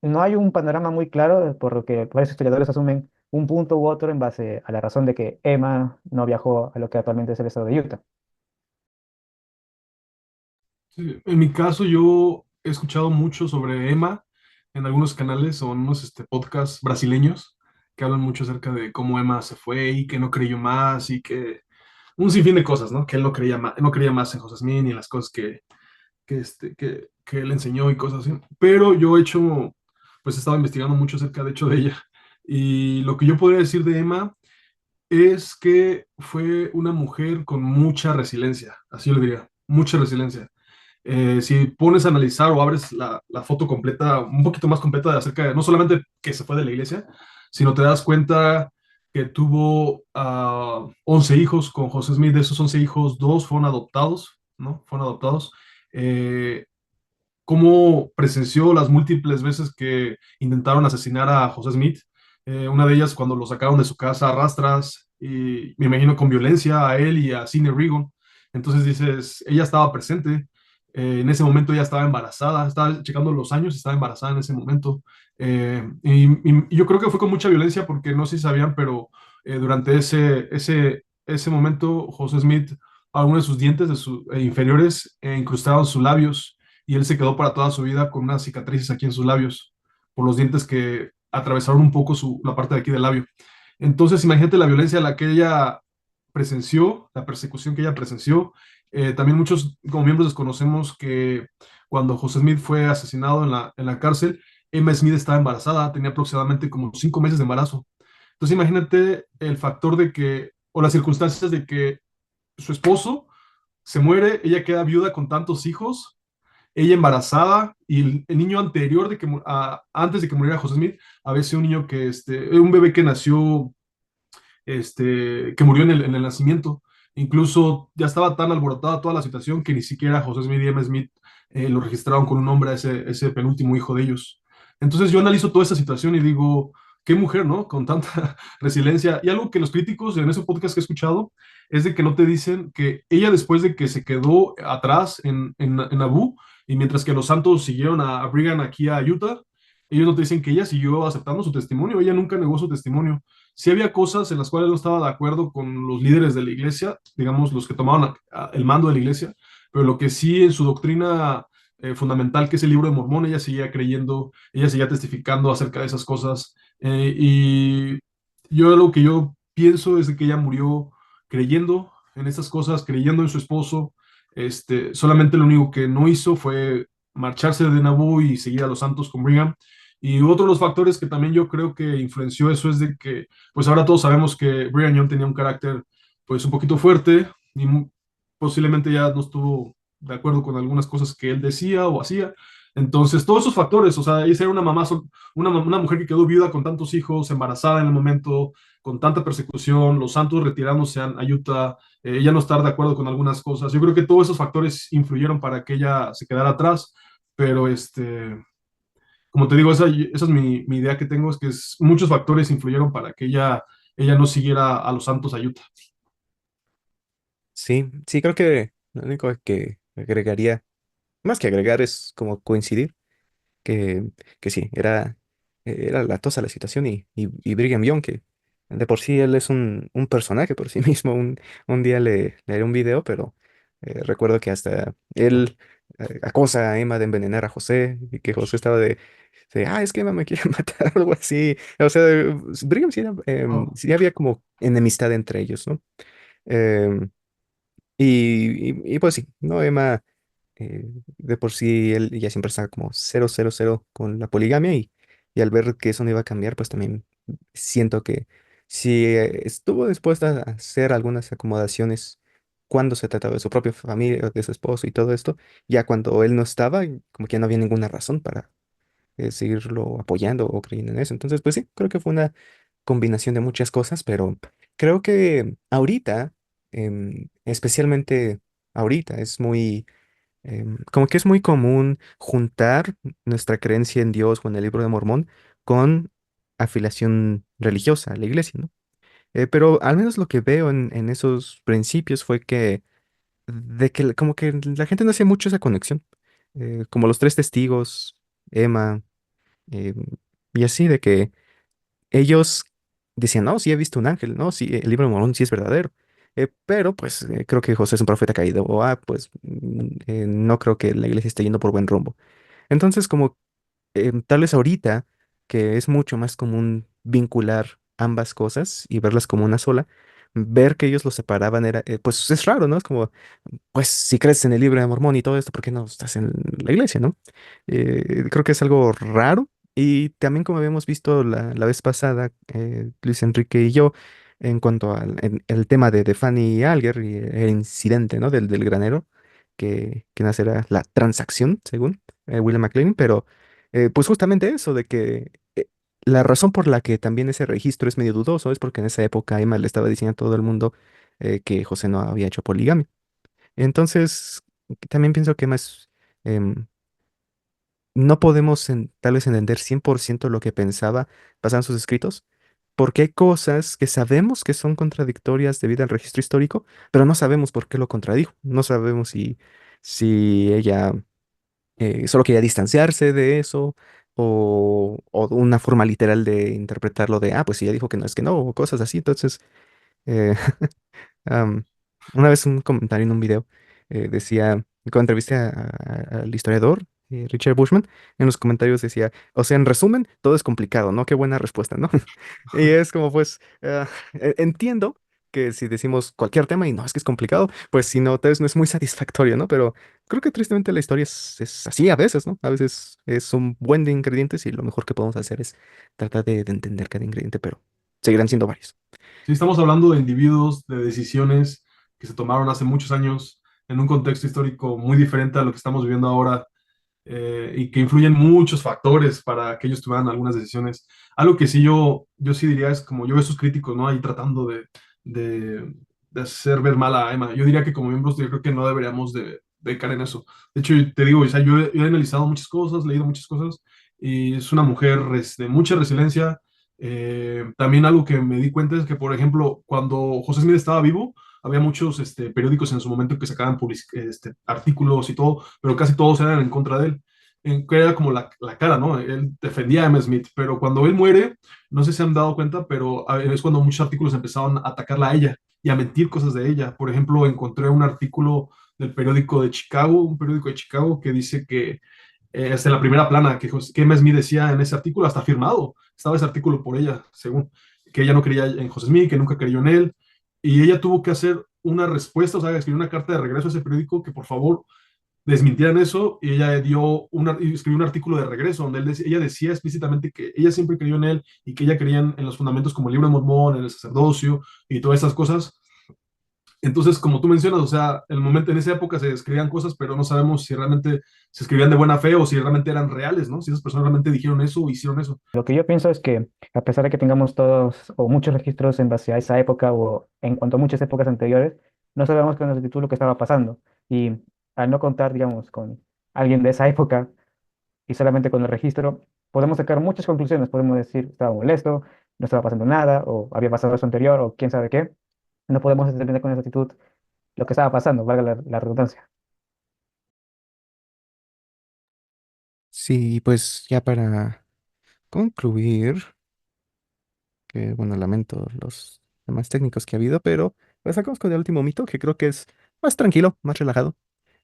no hay un panorama muy claro, por lo que varios historiadores asumen un punto u otro en base a la razón de que Emma no viajó a lo que actualmente es el estado de Utah. Sí, en mi caso, yo he escuchado mucho sobre Emma en algunos canales o en unos podcasts brasileños que hablan mucho acerca de cómo Emma se fue y que no creyó más y que un sinfín de cosas, ¿no? Que él no creía más en José Smith ni en las cosas que él enseñó y cosas así. Pero yo pues he estado investigando mucho acerca, de hecho, de ella. Y lo que yo podría decir de Emma es que fue una mujer con mucha resiliencia, así yo le diría, mucha resiliencia. Si pones a analizar o abres la foto completa, un poquito más completa de acerca de no solamente que se fue de la iglesia, sino te das cuenta que tuvo 11 hijos con José Smith. De esos 11 hijos, dos fueron adoptados, ¿no? Fueron adoptados. Eh, Cómo presenció las múltiples veces que intentaron asesinar a José Smith. Una de ellas cuando lo sacaron de su casa a rastras y me imagino con violencia a él y a Cine Rigon. Entonces dices, ella estaba presente. En ese momento ella estaba embarazada, estaba checando los años, estaba embarazada en ese momento. Y yo creo que fue con mucha violencia porque no sé si sabían, pero durante ese momento José Smith, algunos de sus dientes inferiores incrustaron sus labios y él se quedó para toda su vida con unas cicatrices aquí en sus labios por los dientes que atravesaron un poco la parte de aquí del labio. Entonces, imagínate la violencia a la que ella presenció, la persecución que ella presenció. También muchos como miembros desconocemos que cuando José Smith fue asesinado en la cárcel, Emma Smith estaba embarazada, tenía aproximadamente como 5 meses de embarazo. Entonces imagínate el factor de que, o las circunstancias de que su esposo se muere, ella queda viuda con tantos hijos, ella embarazada y el niño anterior antes de que muriera José Smith, había sido un niño un bebé que nació, que murió en el nacimiento. Incluso ya estaba tan alborotada toda la situación que ni siquiera José Smith y Emma Smith lo registraron con un nombre a ese penúltimo hijo de ellos. Entonces yo analizo toda esa situación y digo, qué mujer, ¿no? Con tanta resiliencia. Y algo que los críticos en ese podcast que he escuchado es de que no te dicen que ella después de que se quedó atrás en Naboo, y mientras que los santos siguieron a Brigham aquí a Utah, ellos no te dicen que ella siguió aceptando su testimonio, ella nunca negó su testimonio. Sí había cosas en las cuales no estaba de acuerdo con los líderes de la iglesia, digamos, los que tomaban el mando de la iglesia, pero lo que sí en su doctrina fundamental, que es el libro de Mormón, ella seguía creyendo, ella seguía testificando acerca de esas cosas. Y yo lo que yo pienso es de que ella murió creyendo en estas cosas, creyendo en su esposo. Solamente lo único que no hizo fue marcharse de Naboo y seguir a los santos con Brigham. Y otro de los factores que también yo creo que influenció eso es de que, pues ahora todos sabemos que Brigham Young tenía un carácter, pues un poquito fuerte y posiblemente ya no estuvo de acuerdo con algunas cosas que él decía o hacía. Entonces, todos esos factores, o sea, ella era una mamá, una mujer que quedó viuda con tantos hijos, embarazada en el momento, con tanta persecución, los santos retirándose a Utah, ella no estar de acuerdo con algunas cosas. Yo creo que todos esos factores influyeron para que ella se quedara atrás, pero como te digo, esa es mi idea que tengo, es que muchos factores influyeron para que ella no siguiera a los Santos a Utah. Sí, sí, creo que lo único que agregaría, más que agregar, es como coincidir que, que sí, era latosa la situación y Brigham Young, que de por sí él es un personaje por sí mismo. Un día le haré un video, pero recuerdo que hasta él acosa a Emma de envenenar a José y que José estaba es que Emma me quiere matar o algo así. O sea, Brigham sí, Oh. sí había como enemistad entre ellos, ¿no? Em, y pues sí, ¿no? Emma de por sí él ya siempre estaba como 000 con la poligamia y al ver que eso no iba a cambiar, pues también siento que si estuvo dispuesta a hacer algunas acomodaciones cuando se trataba de su propia familia, de su esposo y todo esto, ya cuando él no estaba, como que ya no había ninguna razón para seguirlo apoyando o creyendo en eso. Entonces, pues sí, creo que fue una combinación de muchas cosas, pero creo que ahorita, especialmente ahorita, es muy como que es muy común juntar nuestra creencia en Dios o en el libro de Mormón con afiliación religiosa a la iglesia, ¿no? Pero al menos lo que veo en esos principios fue que de que como que la gente no hacía mucho esa conexión. Como los tres testigos, Emma, eh, y así, de que ellos decían, no, sí he visto un ángel, no, sí, el libro de Mormón sí es verdadero. Pero pues creo que José es un profeta caído, o pues no creo que la iglesia esté yendo por buen rumbo. Entonces, como tal vez ahorita, que es mucho más común vincular ambas cosas y verlas como una sola, ver que ellos los separaban era, pues es raro, ¿no? Es como, pues si crees en el libro de Mormón y todo esto, ¿por qué no estás en la iglesia, no? Creo que es algo raro. Y también como habíamos visto la vez pasada, Luis Enrique y yo, en cuanto al el tema de Fanny Alger y el incidente, ¿no? Del granero, que nace la transacción, según William McLean, pero pues justamente eso, de que la razón por la que también ese registro es medio dudoso es porque en esa época Emma le estaba diciendo a todo el mundo que José no había hecho poligamia. Entonces, también pienso que más em, no podemos tal vez entender 100% lo que pensaba basado en sus escritos, porque hay cosas que sabemos que son contradictorias debido al registro histórico, pero no sabemos por qué lo contradijo. No sabemos si ella solo quería distanciarse de eso o una forma literal de interpretarlo de, pues si ella dijo que no, o cosas así. Entonces, eh, Am, una vez un comentario en un video decía, cuando entrevisté al historiador Richard Bushman, en los comentarios decía, o sea, en resumen, todo es complicado, ¿no? Qué buena respuesta, ¿no? Y es como, pues, entiendo que si decimos cualquier tema y no, es que es complicado, pues si no, tal vez no es muy satisfactorio, ¿no? Pero creo que tristemente la historia es así a veces, ¿no? A veces es un buen de ingredientes y lo mejor que podemos hacer es tratar de entender cada ingrediente, pero seguirán siendo varios. Sí, estamos hablando de individuos, de decisiones que se tomaron hace muchos años en un contexto histórico muy diferente a lo que estamos viviendo ahora, y que influyen muchos factores para que ellos tomaran algunas decisiones. Algo que sí yo sí diría es como yo veo a esos críticos, ¿no? Ahí tratando de, de hacer ver mal a Emma. Yo diría que como miembros yo creo que no deberíamos de caer en eso. De hecho, te digo, o sea, yo he analizado muchas cosas, leído muchas cosas, y es una mujer de mucha resiliencia. También algo que me di cuenta es que, por ejemplo, cuando José Smith estaba vivo, había muchos periódicos en su momento que sacaban artículos y todo, pero casi todos eran en contra de él, que era como la cara, ¿no? Él defendía a M. Smith, pero cuando él muere, no sé si se han dado cuenta, pero es cuando muchos artículos empezaron a atacarla a ella y a mentir cosas de ella. Por ejemplo, encontré un artículo del periódico de Chicago, un periódico de Chicago que dice que hasta en la primera plana que M. Smith decía en ese artículo, hasta firmado, estaba ese artículo por ella, según, que ella no creía en José Smith, que nunca creyó en él, y ella tuvo que hacer una respuesta, o sea, escribió una carta de regreso a ese periódico que por favor desmintieran eso, y ella y escribió un artículo de regreso donde ella decía explícitamente que ella siempre creyó en él y que ella creía en los fundamentos como el libro de Mormón, en el sacerdocio y todas esas cosas. Entonces, como tú mencionas, o sea, el momento en esa época se escribían cosas, pero no sabemos si realmente se escribían de buena fe o si realmente eran reales, ¿no? Si esas personas realmente dijeron eso o hicieron eso. Lo que yo pienso es que a pesar de que tengamos todos o muchos registros en base a esa época o en cuanto a muchas épocas anteriores, no sabemos con exactitud lo que estaba pasando. Y al no contar, digamos, con alguien de esa época y solamente con el registro, podemos sacar muchas conclusiones. Podemos decir, estaba molesto, no estaba pasando nada, o había pasado eso anterior, o quién sabe qué. No podemos determinar con exactitud lo que estaba pasando, valga la redundancia. Sí, pues ya para concluir, que bueno, lamento los demás técnicos que ha habido, pero pues sacamos con el último mito, que creo que es más tranquilo, más relajado.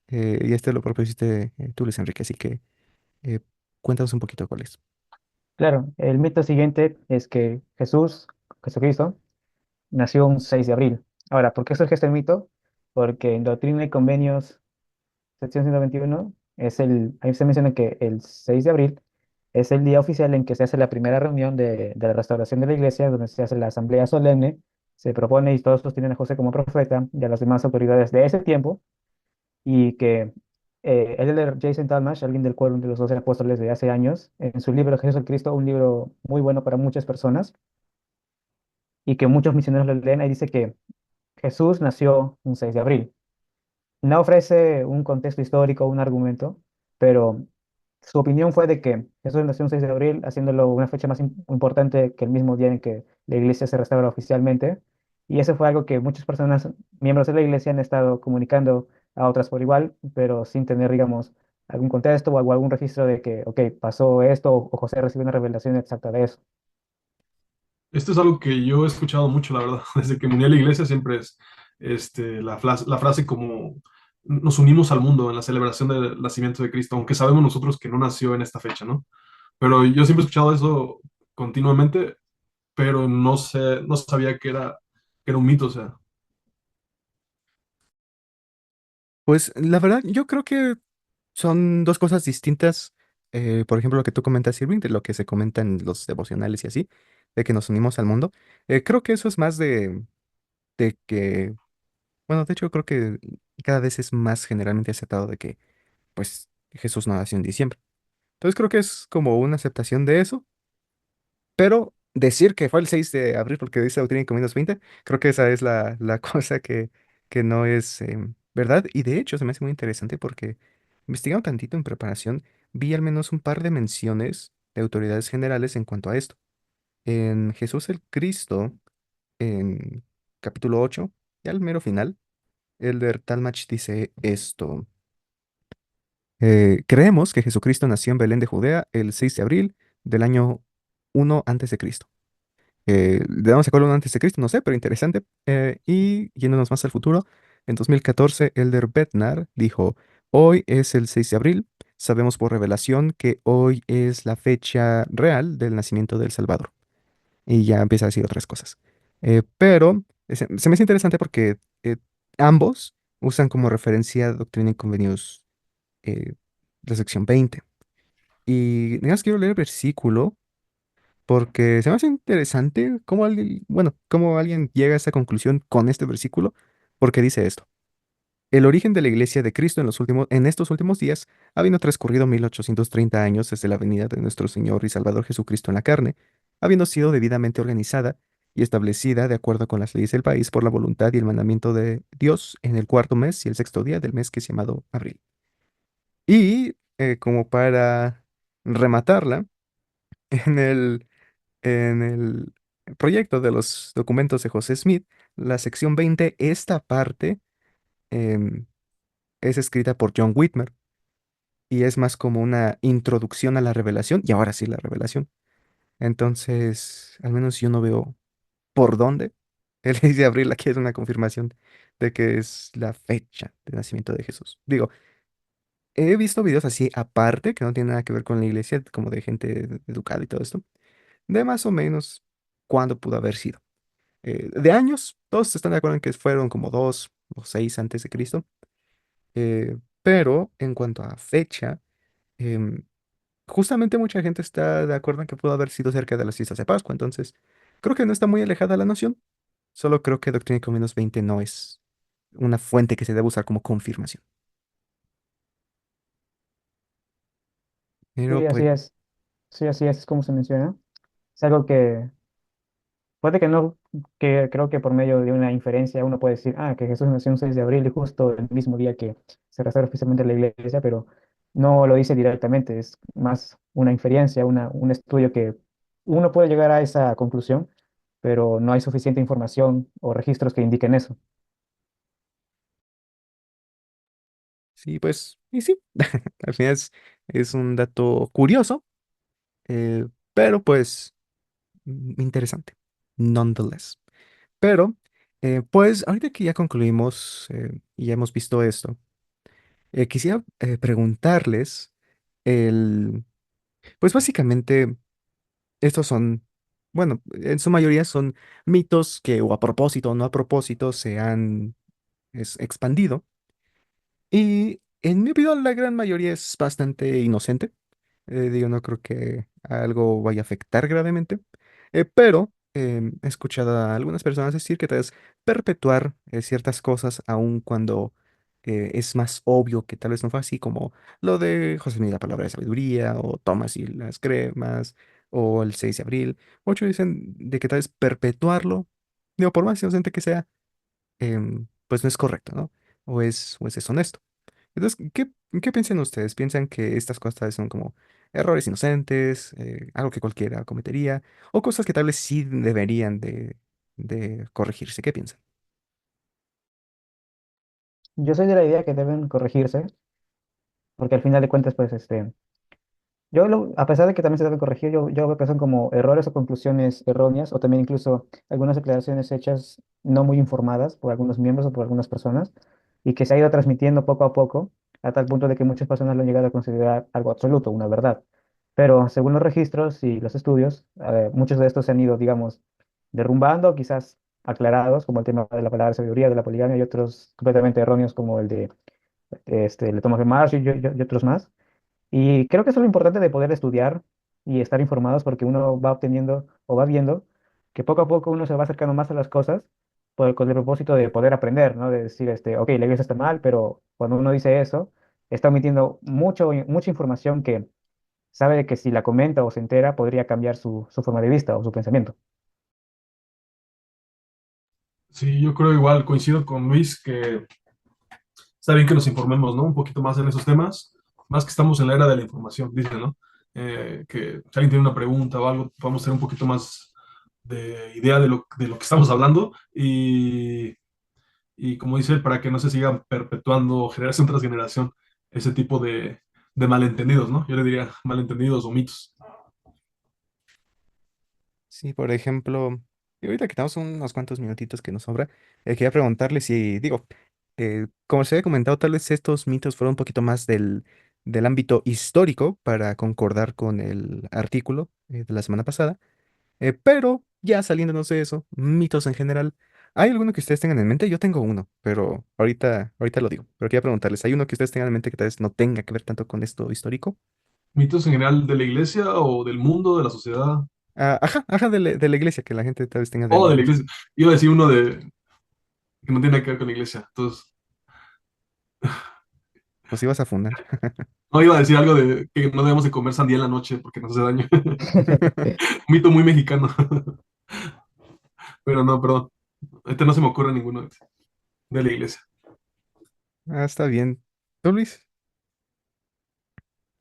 Y este lo propusiste tú, Luis Enrique, así que eh, cuéntanos un poquito cuál es. Claro, el mito siguiente es que Jesucristo, nació un 6 de abril. Ahora, ¿por qué surge este mito? Porque en Doctrina y Convenios, sección 121, ahí se menciona que el 6 de abril es el día oficial en que se hace la primera reunión de la restauración de la iglesia, donde se hace la asamblea solemne, se propone y todos sostienen a José como profeta y a las demás autoridades de ese tiempo, y que el elder Jason Talmash, alguien del cuerpo de los 12 apóstoles de hace años, en su libro Jesús el Cristo, un libro muy bueno para muchas personas, y que muchos misioneros lo leen, ahí dice que Jesús nació un 6 de abril. No ofrece un contexto histórico, un argumento, pero su opinión fue de que Jesús nació un 6 de abril, haciéndolo una fecha más importante que el mismo día en que la iglesia se restaura oficialmente, Y eso fue algo que muchas personas, miembros de la iglesia, han estado comunicando a otras por igual, pero sin tener, digamos, algún contexto o algún registro de que, ok, pasó esto o José recibió una revelación exacta de eso. Esto es algo que yo he escuchado mucho, la verdad. Desde que me uní a la iglesia siempre es la frase como nos unimos al mundo en la celebración del nacimiento de Cristo, aunque sabemos nosotros que no nació en esta fecha, ¿no? Pero yo siempre he escuchado eso continuamente, pero no sé, no sabía que era un mito, o sea. Pues la verdad, yo creo que son dos cosas distintas. Por ejemplo, lo que tú comentas, Irving, de lo que se comenta en los devocionales y así, de que nos unimos al mundo. Creo que eso es más de que, bueno, de hecho creo que cada vez es más generalmente aceptado de que, pues, Jesús no nació en diciembre. Entonces creo que es como una aceptación de eso, pero decir que fue el 6 de abril porque dice Doctrina y Convenios 20, creo que esa es la cosa que no es verdad. Y de hecho se me hace muy interesante porque investigando tantito en preparación, vi al menos un par de menciones de autoridades generales en cuanto a esto. En Jesús el Cristo, en capítulo 8, y al mero final, Elder Talmach dice esto. Creemos que Jesucristo nació en Belén de Judea el 6 de abril del año 1 antes de Cristo. ¿Le damos a cuál 1 antes de Cristo? No sé, pero interesante. Y yéndonos más al futuro, en 2014, Elder Bednar dijo, hoy es el 6 de abril, sabemos por revelación que hoy es la fecha real del nacimiento del Salvador. Y ya empieza a decir otras cosas. Pero se me hace interesante porque ambos usan como referencia Doctrina y Convenios, eh, la sección 20. Y nada más quiero leer el versículo porque se me hace interesante cómo alguien, bueno, cómo alguien llega a esa conclusión con este versículo, porque dice esto. El origen de la Iglesia de Cristo en estos últimos días, habiendo transcurrido 1830 años desde la venida de nuestro Señor y Salvador Jesucristo en la carne, habiendo sido debidamente organizada y establecida de acuerdo con las leyes del país por la voluntad y el mandamiento de Dios en el cuarto mes y el sexto día del mes que es llamado abril. Y como para rematarla, en el proyecto de los documentos de José Smith, la sección 20, esta parte em, es escrita por John Whitmer y es más como una introducción a la revelación, y ahora sí la revelación. Entonces, al menos yo no veo por dónde el 6 de abril aquí es una confirmación de que es la fecha de nacimiento de Jesús. Digo, he visto videos así aparte, que no tienen nada que ver con la iglesia, como de gente educada y todo esto, de más o menos cuándo pudo haber sido. De años, todos están de acuerdo en que fueron como 2 o 6 antes de Cristo, pero en cuanto a fecha, em, justamente mucha gente está de acuerdo en que pudo haber sido cerca de las fiestas de Pascua, entonces creo que no está muy alejada la noción, solo creo que Doctrina y Convenios 20 no es una fuente que se debe usar como confirmación. Pero Sí, pues así es. Sí, así es como se menciona. Es algo que puede que no, que creo que por medio de una inferencia uno puede decir, ah, que Jesús nació un 6 de abril y justo el mismo día que se restaura oficialmente la iglesia, pero no lo dice directamente, es más una inferencia, un estudio que uno puede llegar a esa conclusión, pero no hay suficiente información o registros que indiquen eso. sí, pues, y sí, al final es un dato curioso, eh, pero pues interesante, nonetheless. Pero, pues, ahorita que ya concluimos y ya hemos visto esto, quisiera preguntarles, el, pues básicamente, estos son, bueno, en su mayoría son mitos que o a propósito o no a propósito se han expandido. Y en mi opinión, la gran mayoría es bastante inocente. Digo, no creo que algo vaya a afectar gravemente. Pero he escuchado a algunas personas decir que tal vez perpetuar ciertas cosas, aun cuando es más obvio que tal vez no fue así, como lo de José Miguel, la palabra de sabiduría, o Tomás y las cremas, o el 6 de abril. Muchos dicen de que tal vez perpetuarlo, digo, por más inocente que sea, pues no es correcto, ¿no? O es deshonesto. Entonces, ¿qué piensan ustedes? ¿Piensan que estas cosas tal vez son como errores inocentes, algo que cualquiera cometería, o cosas que tal vez sí deberían de corregirse. ¿Qué piensan? Yo soy de la idea que deben corregirse, porque al final de cuentas, pues, a pesar de que también se deben corregir, yo veo que son como errores o conclusiones erróneas, o también incluso algunas declaraciones hechas no muy informadas por algunos miembros o por algunas personas, y que se ha ido transmitiendo poco a poco, a tal punto de que muchas personas lo han llegado a considerar algo absoluto, una verdad. Pero según los registros y los estudios, muchos de estos se han ido, digamos, derrumbando, quizás aclarados, como el tema de la palabra sabiduría, de la poligamia, y otros completamente erróneos, como el de el Thomas de Marsh y otros más. Y creo que eso es lo importante de poder estudiar y estar informados porque uno va obteniendo o va viendo que poco a poco uno se va acercando más a las cosas con el propósito de poder aprender, ¿no? De decir, ok, la iglesia está mal, pero cuando uno dice eso, está omitiendo mucha información que sabe que si la comenta o se entera podría cambiar su forma de vista o su pensamiento. Sí, yo creo igual, coincido con Luis que está bien que nos informemos, ¿no? Un poquito más en esos temas, más que estamos en la era de la información, dicen, ¿no? Que si alguien tiene una pregunta o algo, podamos tener un poquito más de idea de lo que estamos hablando y como dice, para que no se sigan perpetuando generación tras generación ese tipo de malentendidos, ¿no? Yo le diría malentendidos o mitos. Sí, por ejemplo, y ahorita que tenemos unos cuantos minutitos que nos sobra, quería preguntarle si, digo, como se había comentado, tal vez estos mitos fueron un poquito más del ámbito histórico para concordar con el artículo de la semana pasada, pero ya saliéndonos de eso, mitos en general, ¿hay alguno que ustedes tengan en mente? Yo tengo uno, pero ahorita lo digo, pero quería preguntarles, ¿hay uno que ustedes tengan en mente que tal vez no tenga que ver tanto con esto histórico? Mitos en general de la iglesia o del mundo, de la sociedad, Ah, ajá, ajá, de la iglesia, que la gente tal vez tenga de o la de la iglesia. iglesia. Iba a decir uno de que no tiene nada que ver con la iglesia. Entonces, Nos ibas a fundar. no iba a decir algo de que no debemos de comer sandía en la noche porque nos hace daño. Un mito muy mexicano. Pero no, perdón. Ahorita no se me ocurre ninguno de la iglesia. Ah, está bien. ¿Tú, Luis?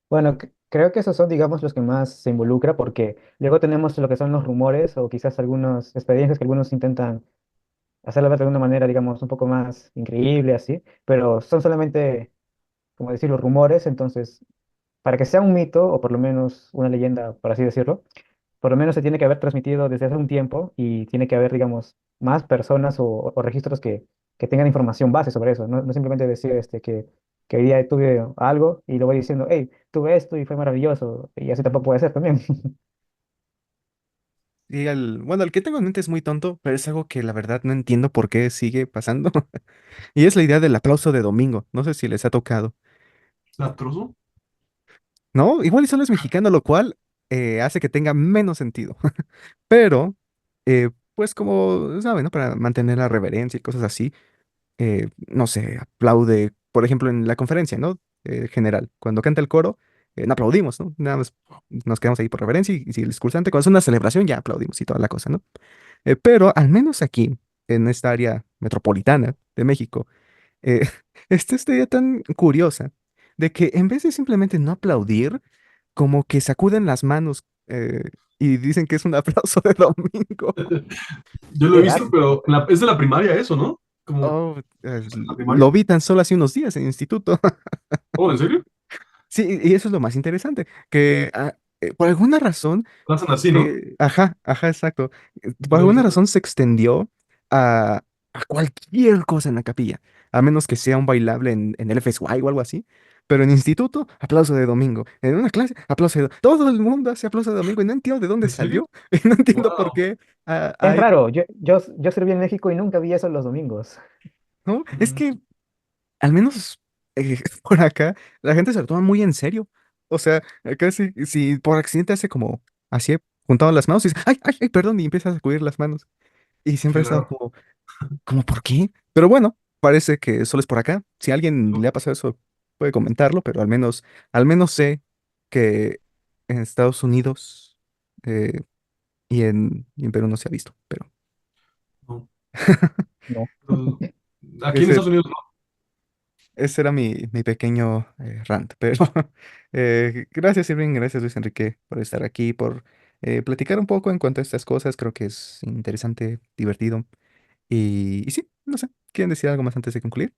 Bueno, creo que esos son, digamos, los que más se involucra porque luego tenemos lo que son los rumores o quizás algunas experiencias que algunos intentan hacerlo ver de una manera, digamos, un poco más increíble, así, pero son solamente, como decir, los rumores, entonces, para que sea un mito, o por lo menos una leyenda, por así decirlo, por lo menos se tiene que haber transmitido desde hace un tiempo y tiene que haber, digamos, más personas o registros que tengan información base sobre eso, no simplemente decir que hoy día tuve algo y lo voy diciendo, hey, tuve esto y fue maravilloso, y así tampoco puede ser también. Y bueno, el que tengo en mente es muy tonto, pero es algo que la verdad no entiendo por qué sigue pasando. Y es la idea del aplauso de domingo. No sé si les ha tocado. ¿La trozo? No, igual y solo es mexicano, lo cual hace que tenga menos sentido. Pero, pues como, ¿saben, no? Para mantener la reverencia y cosas así, no sé, aplaude, por ejemplo, en la conferencia, ¿no? General, cuando canta el coro, no aplaudimos, ¿no? Nada más nos quedamos ahí por reverencia y si el discursante, cuando es una celebración, ya aplaudimos y toda la cosa, ¿no? Pero al menos aquí, en esta área metropolitana de México, eh, está esta idea tan curiosa de que en vez de simplemente no aplaudir, como que sacuden las manos y dicen que es un aplauso de domingo. Yo lo he ¿Será? visto, pero es de la primaria eso, ¿no? Como Oh, la lo primaria. vi tan solo hace unos días en instituto. Oh, ¿en serio? Sí, y eso es lo más interesante, que por alguna razón, Lo hacen así, ¿no? ajá, ajá, exacto, por Lo he alguna visto. razón se extendió a cualquier cosa en la capilla, a menos que sea un bailable en el FSY o algo así, pero en instituto, aplauso de domingo, en una clase, aplauso de todo el mundo hace aplauso de domingo y no entiendo de dónde ¿En serio? salió, y no entiendo por Wow. qué Es hay, raro, yo serví en México y nunca vi eso los domingos. ¿no? Es que al menos por acá, la gente se lo toma muy en serio. O sea, acá si por accidente hace como así, juntado las manos y dice, ay, ay, ay, perdón, y empieza a sacudir las manos. Y siempre Qué he estado raro. como, ¿por qué? Pero bueno, parece que solo es por acá. Si a alguien le ha pasado eso, puede comentarlo, pero al menos sé que en Estados Unidos eh, y en Perú no se ha visto, pero No. No. Pero aquí en ese, Estados Unidos no. ese era mi pequeño rant. Pero gracias, Irving, gracias, Luis Enrique, por estar aquí, por platicar un poco en cuanto a estas cosas. Creo que es interesante, divertido. Y sí, no sé, ¿quieren decir algo más antes de concluir?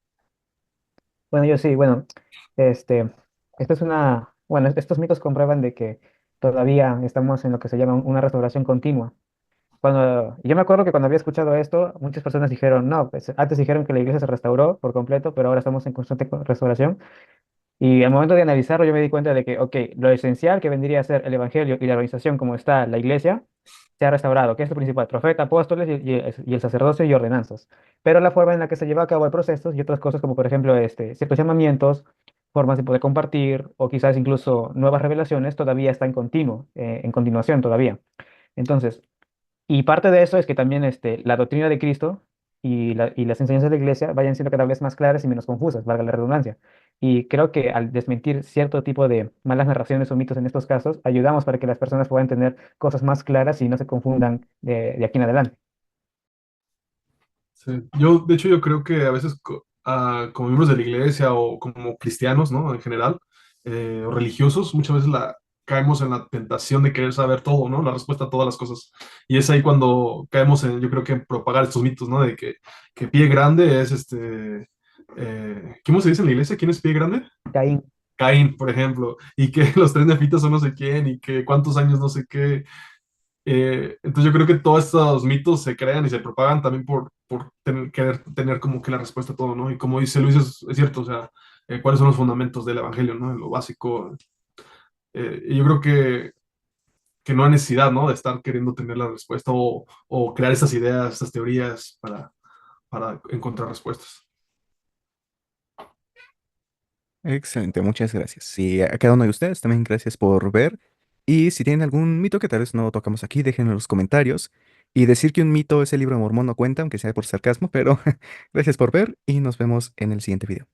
Bueno, yo sí, bueno, este, esto es bueno, estos mitos comprueban de que todavía estamos en lo que se llama una restauración continua. Yo me acuerdo que cuando había escuchado esto, muchas personas dijeron, no, pues antes dijeron que la iglesia se restauró por completo, pero ahora estamos en constante restauración. Y al momento de analizarlo, yo me di cuenta de que, ok, lo esencial que vendría a ser el evangelio y la organización como está la iglesia, se ha restaurado, que es lo principal, profeta, apóstoles y el sacerdocio y ordenanzas. Pero la forma en la que se lleva a cabo el proceso y otras cosas como, por ejemplo, ciertos llamamientos, formas de poder compartir o quizás incluso nuevas revelaciones, todavía está en continuo, en continuación todavía. Entonces, y parte de eso es que también la doctrina de Cristo y las enseñanzas de la iglesia vayan siendo cada vez más claras y menos confusas, valga la redundancia. Y creo que al desmentir cierto tipo de malas narraciones o mitos en estos casos, ayudamos para que las personas puedan tener cosas más claras y no se confundan de aquí en adelante. Sí. Yo, de hecho, yo creo que a veces como miembros de la iglesia o como cristianos, ¿no? En general, o religiosos, muchas veces caemos en la tentación de querer saber todo, ¿no? La respuesta a todas las cosas. Y es ahí cuando caemos en, yo creo que en propagar estos mitos, ¿no? De que pie grande es ¿cómo se dice en la iglesia? ¿Quién es pie grande? Caín, Caín, por ejemplo, y que los tres nefitas son no sé quién, y que cuántos años no sé qué. Entonces yo creo que todos estos mitos se crean y se propagan también por querer tener como que la respuesta a todo, ¿no? Y como dice Luis, es cierto, o sea, cuáles son los fundamentos del evangelio, ¿no? En lo básico. Y yo creo que no hay necesidad, ¿no? De estar queriendo tener la respuesta o crear estas ideas, estas teorías para encontrar respuestas. Excelente, muchas gracias. Y a cada uno de ustedes también gracias por ver. Y si tienen algún mito que tal vez no tocamos aquí, déjenlo en los comentarios. Y decir que un mito es el libro de Mormón no cuenta, aunque sea por sarcasmo, pero gracias por ver y nos vemos en el siguiente video.